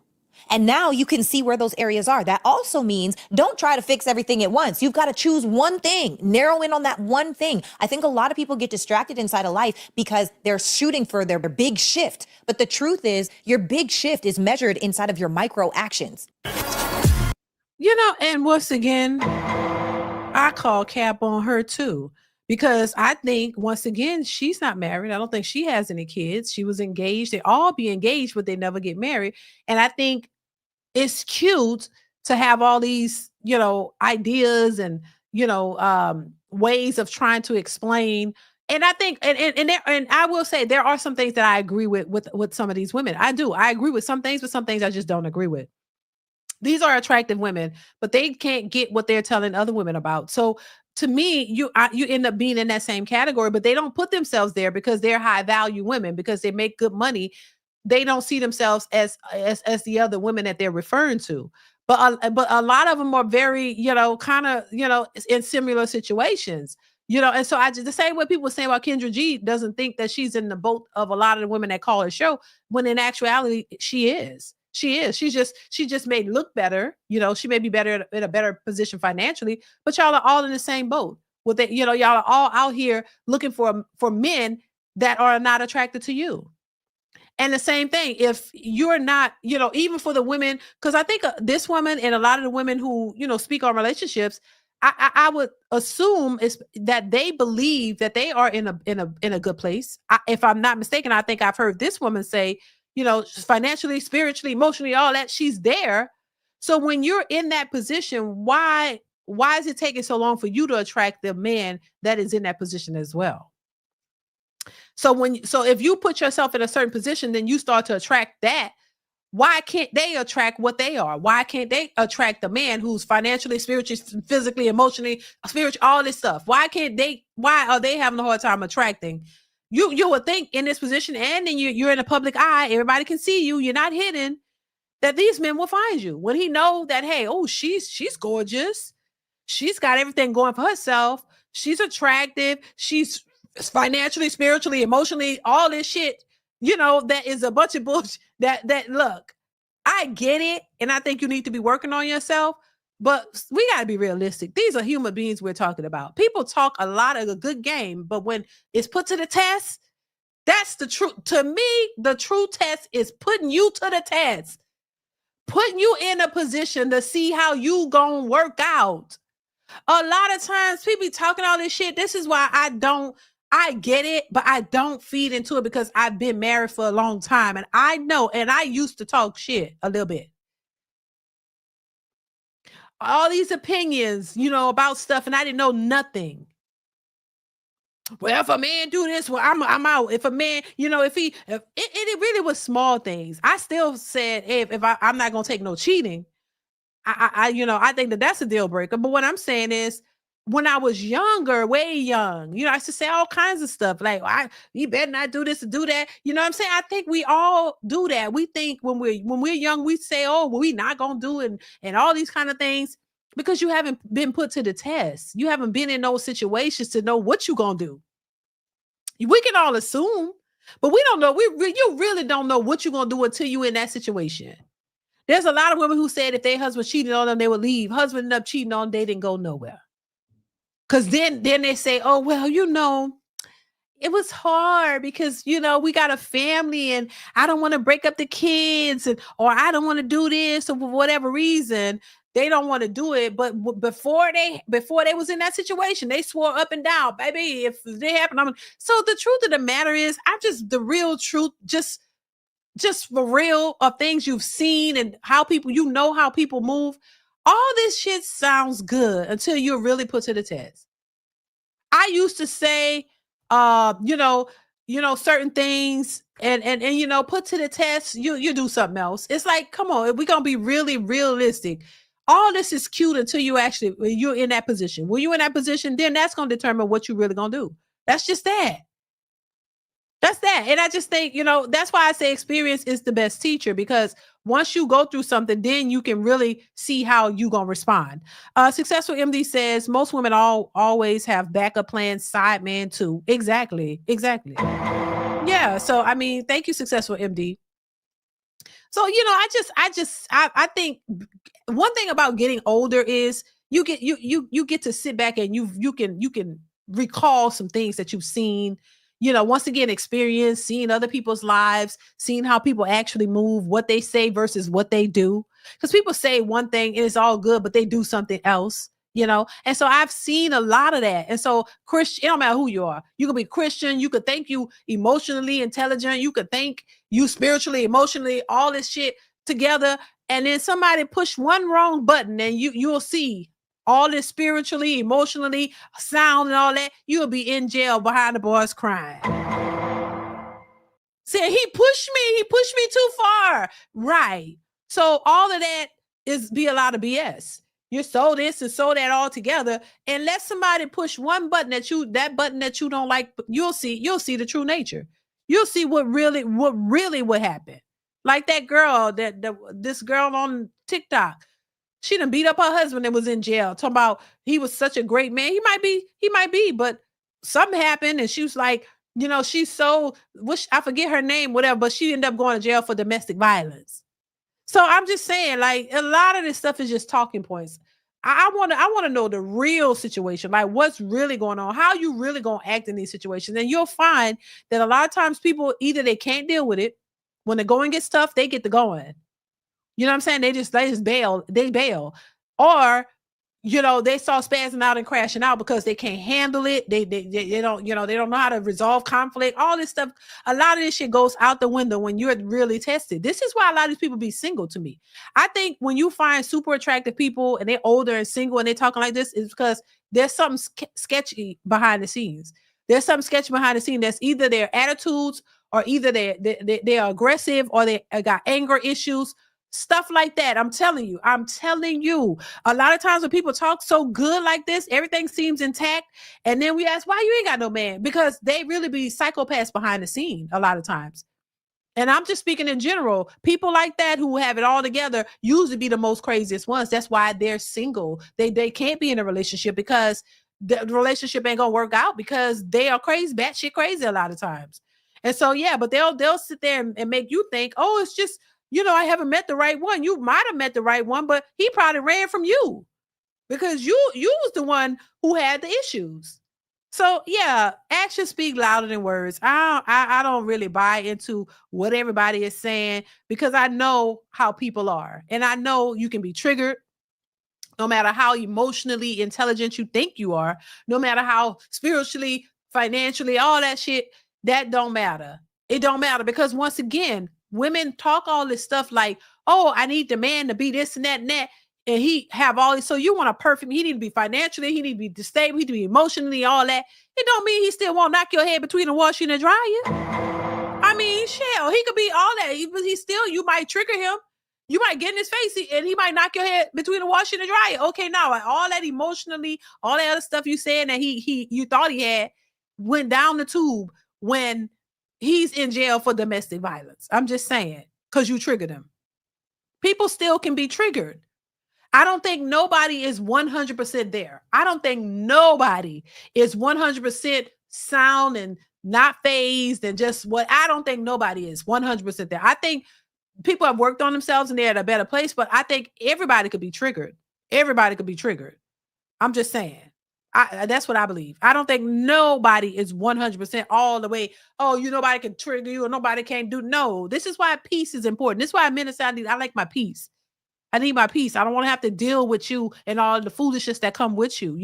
And now you can see where those areas are. That also means don't try to fix everything at once. You've got to choose one thing, narrow in on that one thing. I think a lot of people get distracted inside of life because they're shooting for their big shift. But the truth is, your big shift is measured inside of your micro actions. And once again, I call cap on her too. Because I think, once again, she's not married. I don't think she has any kids. She was engaged. They all be engaged, but they never get married. And I think it's cute to have all these, ideas and, ways of trying to explain. And I think, and I will say, there are some things that I agree with some of these women. I do. I agree with some things, but some things I just don't agree with. These are attractive women, but they can't get what they're telling other women about. So to me, you end up being in that same category, but they don't put themselves there because they're high value women, because they make good money. They don't see themselves as the other women that they're referring to. But a lot of them are very, kind of, in similar situations, and so the same way people say about Kendra G doesn't think that she's in the boat of a lot of the women that call her show, when in actuality, she is. She is. She just may look better. She may be better in a better position financially, but y'all are all in the same boat. With it, y'all are all out here looking for men that are not attracted to you. And the same thing, if you're not, even for the women, because I think this woman and a lot of the women who, speak on relationships, I would assume is that they believe that they are in a good place. If I'm not mistaken, I think I've heard this woman say, financially, spiritually, emotionally, all that, she's there. So when you're in that position, why is it taking so long for you to attract the man that is in that position as well? So if you put yourself in a certain position, then you start to attract that. Why can't they attract what they are? Why can't they attract the man who's financially, spiritually, physically, emotionally, spiritual, all this stuff? Why are they having a hard time attracting? You would think in this position, and then you're in the public eye, everybody can see you, you're not hidden, that these men will find you. When he know that, hey, she's gorgeous, she's got everything going for herself, she's attractive, she's financially, spiritually, emotionally, all this shit, that is a bunch of bullshit. That look, I get it, and I think you need to be working on yourself, but we got to be realistic. These are human beings we're talking about. People talk a lot of a good game, but when it's put to the test, that's the truth. To me, the true test is putting you to the test, putting you in a position to see how you gonna work out. A lot of times people be talking all this shit. This is why I get it, but I don't feed into it, because I've been married for a long time, and I know, and I used to talk shit a little bit. All these opinions, about stuff, and I didn't know nothing. Well, if a man do this, well, I'm out. If a man, if it really was small things. I still said, hey, if I'm not gonna take no cheating, I think that's a deal breaker. But what I'm saying is, when I was younger, way young, I used to say all kinds of stuff like, you better not do this or do that. You know what I'm saying? I think we all do that. We think when we're young, we say, oh, well, we not gonna do it and all these kind of things because you haven't been put to the test. You haven't been in those situations to know what you're gonna do. We can all assume, but we don't know. You really don't know what you're gonna do until you're in that situation. There's a lot of women who said if their husband cheated on them, they would leave. Husband ended up cheating on them, they didn't go nowhere. Because then they say, oh, well, it was hard because, we got a family and I don't want to break up the kids or I don't want to do this or for whatever reason, they don't want to do it. But before they was in that situation, they swore up and down, baby, if they happen. So the truth of the matter is, the real truth, just for real of things you've seen and how people, how people move. All this shit sounds good until you're really put to the test. I used to say, certain things and put to the test, you do something else. It's like, come on, we're going to be really realistic. All this is cute until you're in that position. When you're in that position, then that's going to determine what you're really going to do. That's just that. That's that. And I just think, that's why I say experience is the best teacher, because once you go through something, then you can really see how you're going to respond. Successful MD says most women always have backup plans, side man too. Exactly. Yeah. So, thank you, Successful MD. So, I think one thing about getting older is you get to sit back and you can recall some things that you've seen. Once again, experience, seeing other people's lives, seeing how people actually move, what they say versus what they do. Because people say one thing and it's all good, but they do something else, And so I've seen a lot of that. And so Christian, it don't matter who you are. You can be Christian. You could think you emotionally intelligent. You could think you spiritually, emotionally, all this shit together. And then somebody push one wrong button and you'll see all this spiritually, emotionally, sound and all that, you'll be in jail behind the bars crying. Say, he pushed me too far. Right. So all of that be a lot of BS. You sow this and sow that all together and let somebody push one button that you don't like, you'll see the true nature. You'll see what really would happen. Like that girl, this girl on TikTok. She done beat up her husband and was in jail. Talking about he was such a great man. He might be, but something happened and she was like, she's so, I forget her name, whatever, but she ended up going to jail for domestic violence. So I'm just saying, like, a lot of this stuff is just talking points. I want to know the real situation, like what's really going on, how you really going to act in these situations. And you'll find that a lot of times people, either they can't deal with it. When the going gets tough, they get the going. You know what I'm saying? They just bail. Or, they start spazzing out and crashing out because they can't handle it. They don't, they don't know how to resolve conflict, all this stuff. A lot of this shit goes out the window when you're really tested. This is why a lot of these people be single to me. I think when you find super attractive people and they're older and single and they're talking like this, is because there's something sketchy behind the scenes. There's something sketchy behind the scene. That's either their attitudes or either they are aggressive or they got anger issues. Stuff like that. I'm telling you, a lot of times when people talk so good like this, everything seems intact. And then we ask, why you ain't got no man? Because they really be psychopaths behind the scene a lot of times. And I'm just speaking in general. People like that who have it all together usually be the most craziest ones. That's why they're single. They can't be in a relationship because the relationship ain't gonna work out because they are crazy, batshit crazy a lot of times. And so, yeah, but they'll sit there and make you think, oh, it's just, I haven't met the right one. You might have met the right one, but he probably ran from you because you was the one who had the issues. So yeah, actions speak louder than words. I don't really buy into what everybody is saying because I know how people are. And I know you can be triggered no matter how emotionally intelligent you think you are, no matter how spiritually, financially, all that shit, that don't matter. It don't matter because once again, women talk all this stuff like, oh, I need the man to be this and that and that. And he have all this. So you want a perfect, he need to be financially, he need to be stable, he need to be emotionally, all that. It don't mean he still won't knock your head between the washer and the dryer. I mean, shell, he could be all that. He still, you might trigger him. You might get in his face and he might knock your head between the washer and the dryer. Okay, now like all that emotionally, all that other stuff you said that you thought he had went down the tube when he's in jail for domestic violence. I'm just saying, because you triggered him. People still can be triggered. I don't think nobody is 100% there. I don't think nobody is 100% sound and not phased and just what. I don't think nobody is 100% there. I think people have worked on themselves and they're at a better place, but I think everybody could be triggered. Everybody could be triggered. I'm just saying. That's what I believe. I don't think nobody is 100% all the way. Oh, nobody can trigger you or nobody can do. No, this is why peace is important. This is why I like my peace. I need my peace. I don't want to have to deal with you and all the foolishness that come with you,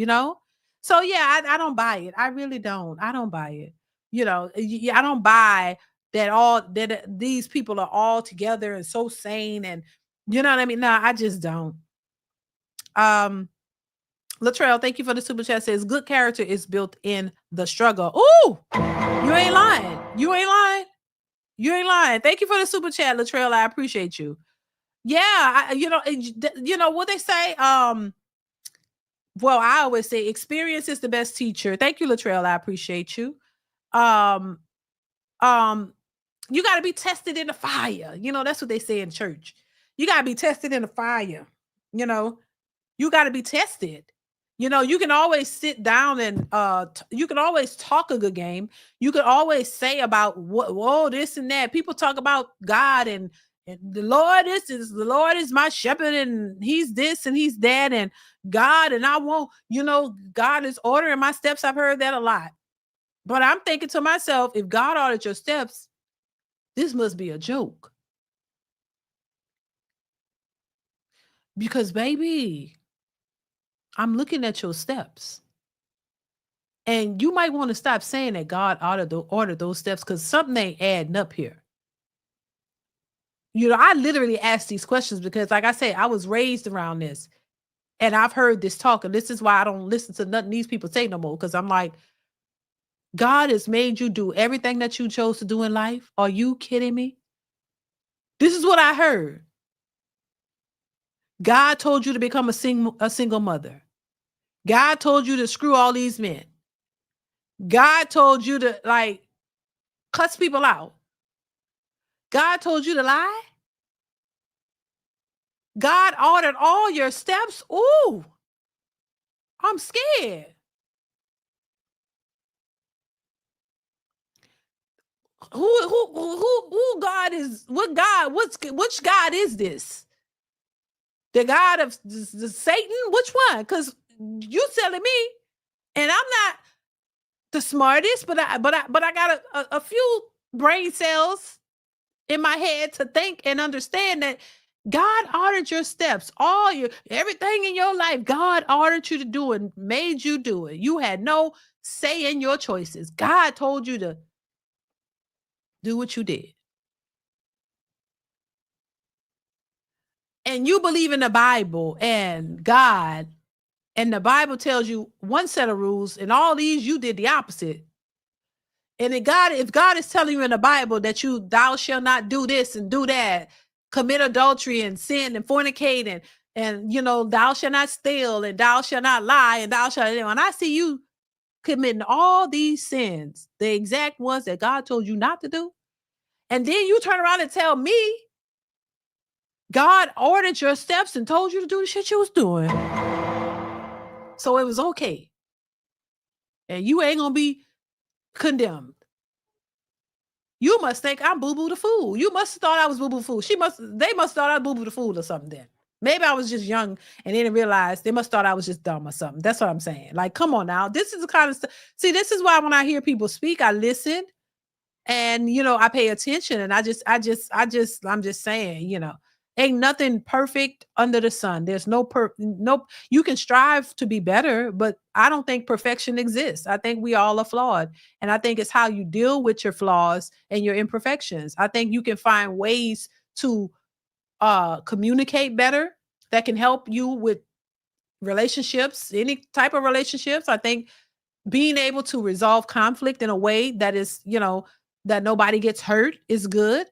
So yeah, I don't buy it. I really don't. I don't buy it. I don't buy that these people are all together and so sane and you know what I mean? No, I just don't. Latrell, thank you for the super chat. Says good character is built in the struggle. Ooh, you ain't lying. You ain't lying. You ain't lying. Thank you for the super chat, Latrell. I appreciate you. Yeah, what they say. Well, I always say experience is the best teacher. Thank you, Latrell. I appreciate you. You got to be tested in the fire. That's what they say in church. You got to be tested in the fire. You got to be tested. You can always sit down and you can always talk a good game. You can always say about this and that. People talk about God and the Lord is my shepherd and he's this and he's that and God and I won't, God is ordering my steps. I've heard that a lot. But I'm thinking to myself, if God ordered your steps, this must be a joke. Because baby, I'm looking at your steps. And you might want to stop saying that God ordered those steps because something ain't adding up here. I literally ask these questions because, like I said, I was raised around this. And I've heard this talk. And this is why I don't listen to nothing these people say no more. Because I'm like, God has made you do everything that you chose to do in life. Are you kidding me? This is what I heard. God told you to become a single mother. God told you to screw all these men. God told you to cuss people out. God told you to lie. God ordered all your steps. Ooh, I'm scared. Who God is? What God? Which God is this? The God of the Satan? Which one? Because you telling me, and I'm not the smartest, but I got a few brain cells in my head to think and understand that God ordered your steps, everything in your life. God ordered you to do it, made you do it. You had no say in your choices. God told you to do what you did. And you believe in the Bible and God, and the Bible tells you one set of rules, and all these you did the opposite. And if God is telling you in the Bible that thou shall not do this and do that, commit adultery and sin and fornicate and thou shall not steal and thou shall not lie and thou shalt. When I see you committing all these sins, the exact ones that God told you not to do, and then you turn around and tell me God ordered your steps and told you to do the shit you was doing, so it was okay, and you ain't gonna be condemned. You must think I'm Boo Boo the Fool. You must have thought I was Boo Boo the Fool. They must have thought I was Boo Boo the Fool or something then. Maybe I was just young and they didn't realize. They must have thought I was just dumb or something. That's what I'm saying. Like, come on now. This is the kind of stuff. See, this is why when I hear people speak, I listen and, I pay attention and I'm just saying, ain't nothing perfect under the sun. There's no, you can strive to be better, but I don't think perfection exists. I think we all are flawed. And I think it's how you deal with your flaws and your imperfections. I think you can find ways to communicate better that can help you with relationships, any type of relationships. I think being able to resolve conflict in a way that is, that nobody gets hurt is good.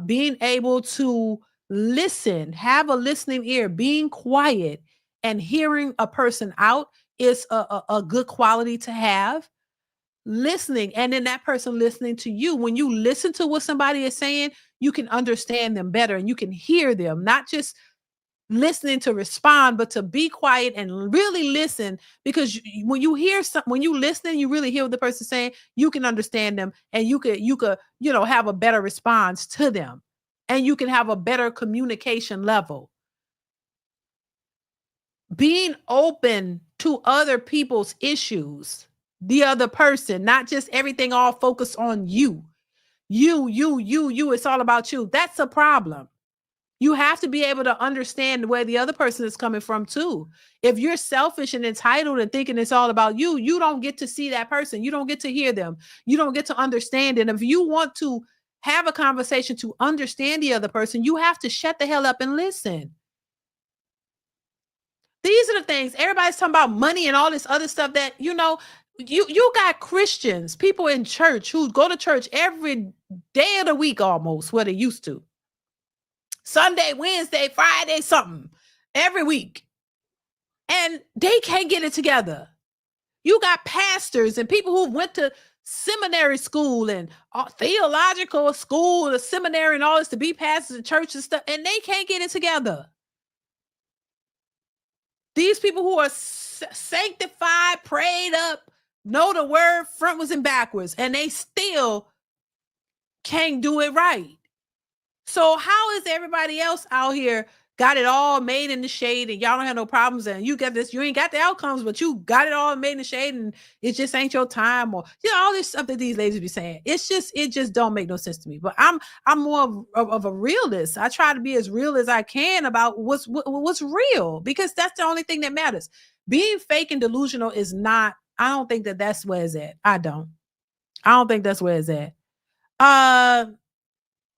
Being able to Listen, have a listening ear. Being quiet and hearing a person out is a good quality to have. Listening, and then that person listening to you. When you listen to what somebody is saying, you can understand them better and you can hear them, not just listening to respond, but to be quiet and really listen. Because when you hear something, when you listen, you really hear what the person's saying, you can understand them, and you could have a better response to them, and you can have a better communication level. Being open to other people's issues, the other person, not just everything all focused on you. You, it's all about you. That's a problem. You have to be able to understand where the other person is coming from too. If you're selfish and entitled and thinking it's all about you, you don't get to see that person. You don't get to hear them. You don't get to understand it. If you want to have a conversation to understand the other person, you have to shut the hell up and listen. These are the things. Everybody's talking about money and all this other stuff that, you got Christians, people in church who go to church every day of the week almost, what they used to. Sunday, Wednesday, Friday, something every week. And they can't get it together. You got pastors and people who went to seminary school and theological school, the seminary and all this to be pastors in church and stuff, and they can't get it together. These people who are sanctified, prayed up, know the word frontwards and backwards, and they still can't do it right. So how is everybody else out here got it all made in the shade and y'all don't have no problems and you got this, you ain't got the outcomes, but you got it all made in the shade and it just ain't your time, or all this stuff that these ladies be saying. It just don't make no sense to me. But I'm more of a realist. I try to be as real as I can about what's real, because that's the only thing that matters. Being fake and delusional is not, I don't think that's where it's at. I don't think that's where it's at.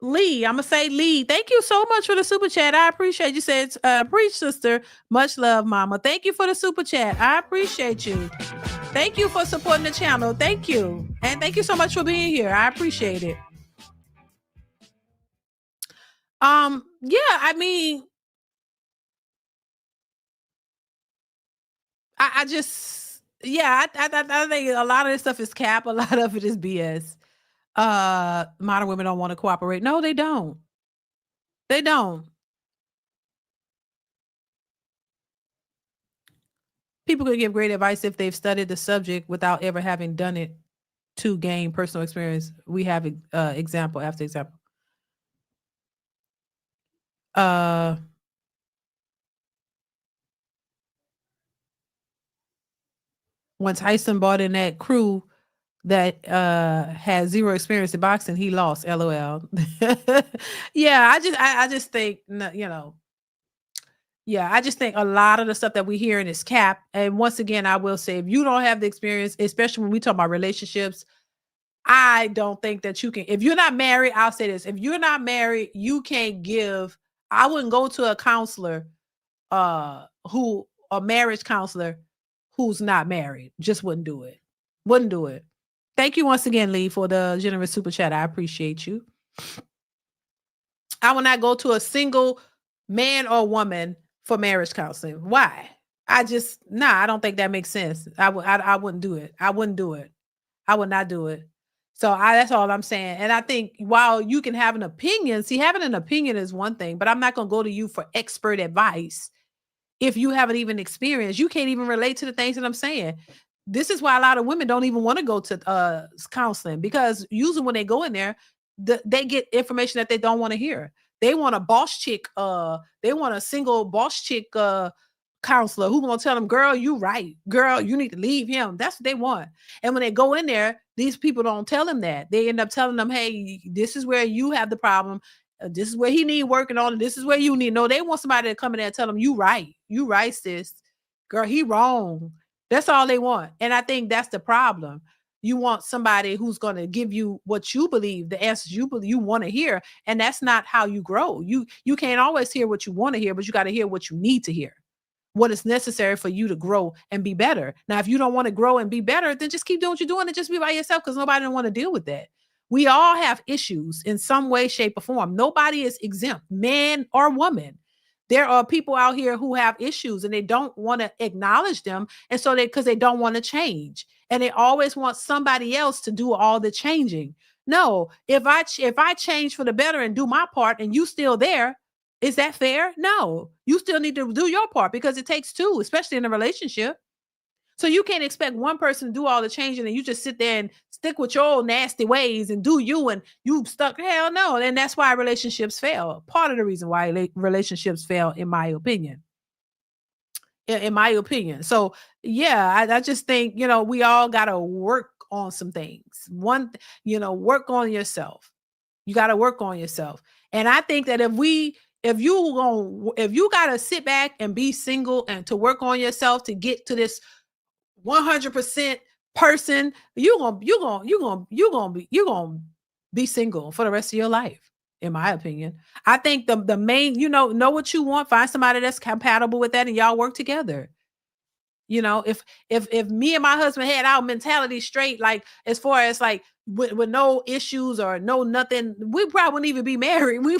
Lee, I'm gonna say Lee, thank you so much for the super chat. I appreciate you. Said preach, sister. Much love, mama. Thank you for the super chat. I appreciate you. Thank you for supporting the channel. Thank you. And thank you so much for being here. I appreciate it. Yeah, I mean, I just, yeah, I think a lot of this stuff is cap. A lot of it is BS. Modern women don't want to cooperate. No, they don't. They don't. People could give great advice if they've studied the subject without ever having done it to gain personal experience. We have example after example. When Tyson bought in that crew that had zero experience in boxing, he lost. LOL. Yeah, I just think, yeah, I just think a lot of the stuff that we hear in is cap. And once again, I will say, if you don't have the experience, especially when we talk about relationships, I don't think that you can. If you're not married, I'll say this: if you're not married, you can't give. I wouldn't go to a counselor, a marriage counselor who's not married. Just wouldn't do it. Wouldn't do it. Thank you once again, Lee, for the generous super chat. I appreciate you. I will not go to a single man or woman for marriage counseling. Why? I don't think that makes sense. I wouldn't do it. I wouldn't do it. I would not do it. So that's all I'm saying. And I think while you can have an opinion, having an opinion is one thing, but I'm not going to go to you for expert advice. If you haven't even experienced, you can't even relate to the things that I'm saying. This is why a lot of women don't even want to go to counseling, because usually when they go in there, they get information that they don't want to hear. They want a boss chick. They want a single boss chick counselor who gonna tell them, girl, you right. Girl, you need to leave him. That's what they want. And when they go in there, these people don't tell them that. They end up telling them, hey, this is where you have the problem. This is where he need working on. This is where you need. No, they want somebody to come in there and tell them, you right. You right, sis. Girl, he wrong. That's all they want. And I think that's the problem. You want somebody who's going to give you what you believe, the answers you believe you want to hear. And that's not how you grow. You can't always hear what you want to hear, but you got to hear what you need to hear, what is necessary for you to grow and be better. Now, if you don't want to grow and be better, then just keep doing what you're doing and just be by yourself, because nobody don't want to deal with that. We all have issues in some way, shape, or form. Nobody is exempt, man or woman. There are people out here who have issues and they don't want to acknowledge them. And so because they don't want to change, and they always want somebody else to do all the changing. No, if I change for the better and do my part and you still there, is that fair? No, you still need to do your part because it takes two, especially in a relationship. So you can't expect one person to do all the changing and you just sit there and stick with your old nasty ways and do you and you stuck. Hell no. And that's why relationships fail. Part of the reason why relationships fail, in my opinion. In my opinion. So yeah, I just think, we all got to work on some things. Work on yourself. You got to work on yourself. And I think that if you got to sit back and be single and to work on yourself to get to this 100% person, you're gonna be single for the rest of your life, in my opinion. I think the main, know what you want, find somebody that's compatible with that, and y'all work together. If me and my husband had our mentality straight, like as far as like with no issues or no nothing, we probably wouldn't even be married. We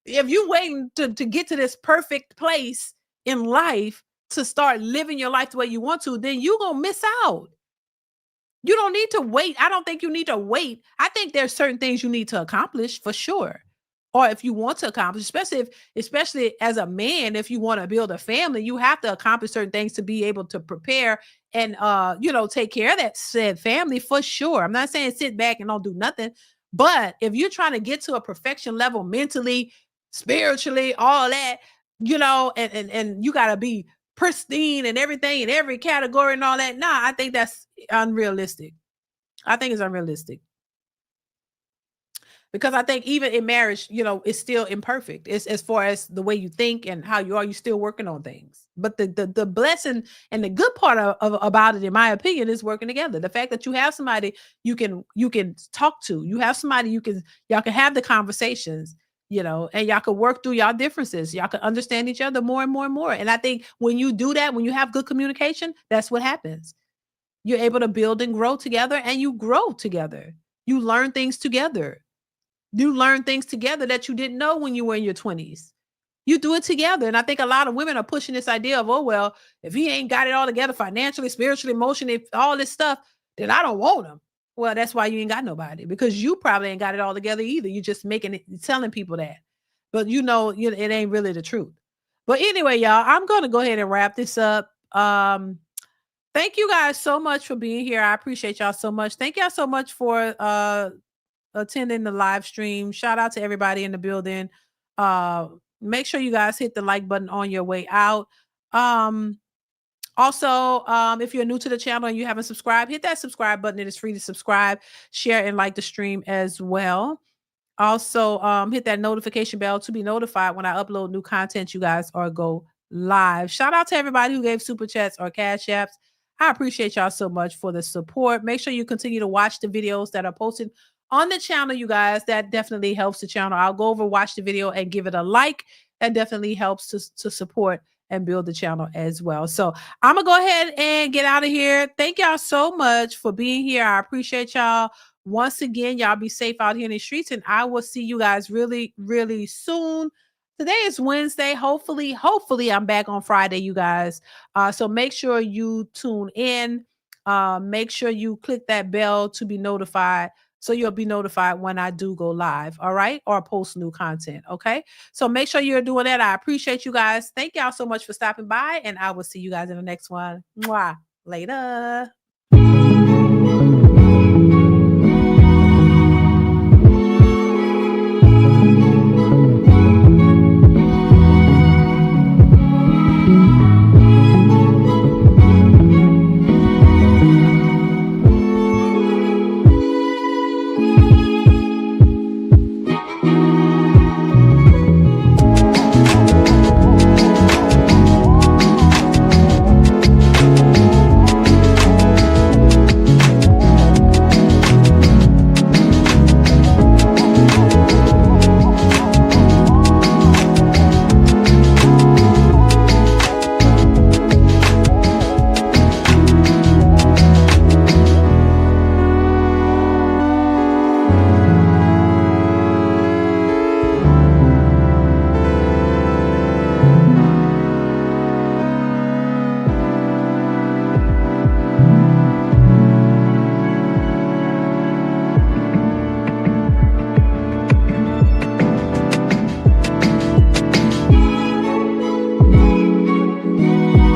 if you waiting to get to this perfect place in life to start living your life the way you want to, then you're going to miss out. You don't need to wait. I don't think you need to wait. I think there's certain things you need to accomplish for sure. Or if you want to accomplish, especially as a man, if you want to build a family, you have to accomplish certain things to be able to prepare and, take care of that said family for sure. I'm not saying sit back and don't do nothing, but if you're trying to get to a perfection level mentally, spiritually, all that, and you got to be pristine and everything in every category and all that. Nah, I think that's unrealistic. I think it's unrealistic. Because I think even in marriage, it's still imperfect. It's as far as the way you think and how you are, you're still working on things. But the blessing and the good part about it, in my opinion, is working together. The fact that you have somebody you can talk to, you have somebody y'all can have the conversations, and y'all can work through y'all differences. Y'all can understand each other more and more and more. And I think when you do that, when you have good communication, that's what happens. You're able to build and grow together, and you grow together. You learn things together. You learn things together that you didn't know when you were in your 20s. You do it together. And I think a lot of women are pushing this idea of, oh, well, if he ain't got it all together financially, spiritually, emotionally, all this stuff, then I don't want him. Well, that's why you ain't got nobody, because you probably ain't got it all together either. You're just telling people that. But it ain't really the truth. But anyway, y'all, I'm going to go ahead and wrap this up. Thank you guys so much for being here. I appreciate y'all so much. Thank y'all so much for attending the live stream. Shout out to everybody in the building. Make sure you guys hit the like button on your way out. Also, if you're new to the channel and you haven't subscribed, hit that subscribe button. It is free to subscribe, share, and like the stream as well. Also, hit that notification bell to be notified when I upload new content, you guys, or go live. Shout out to everybody who gave super chats or cash apps. I appreciate y'all so much for the support. Make sure you continue to watch the videos that are posted on the channel, you guys. That definitely helps the channel. I'll go over, watch the video, and give it a like. That definitely helps to support and build the channel as well. So I'm gonna go ahead and get out of here. Thank y'all so much for being here. I appreciate y'all. Once again, y'all be safe out here in the streets, and I will see you guys really, really soon. Today is Wednesday. Hopefully I'm back on Friday, you guys. So make sure you tune in. Make sure you click that bell to be notified, so you'll be notified when I do go live, all right? Or post new content, okay? So make sure you're doing that. I appreciate you guys. Thank y'all so much for stopping by, and I will see you guys in the next one. Mwah. Later.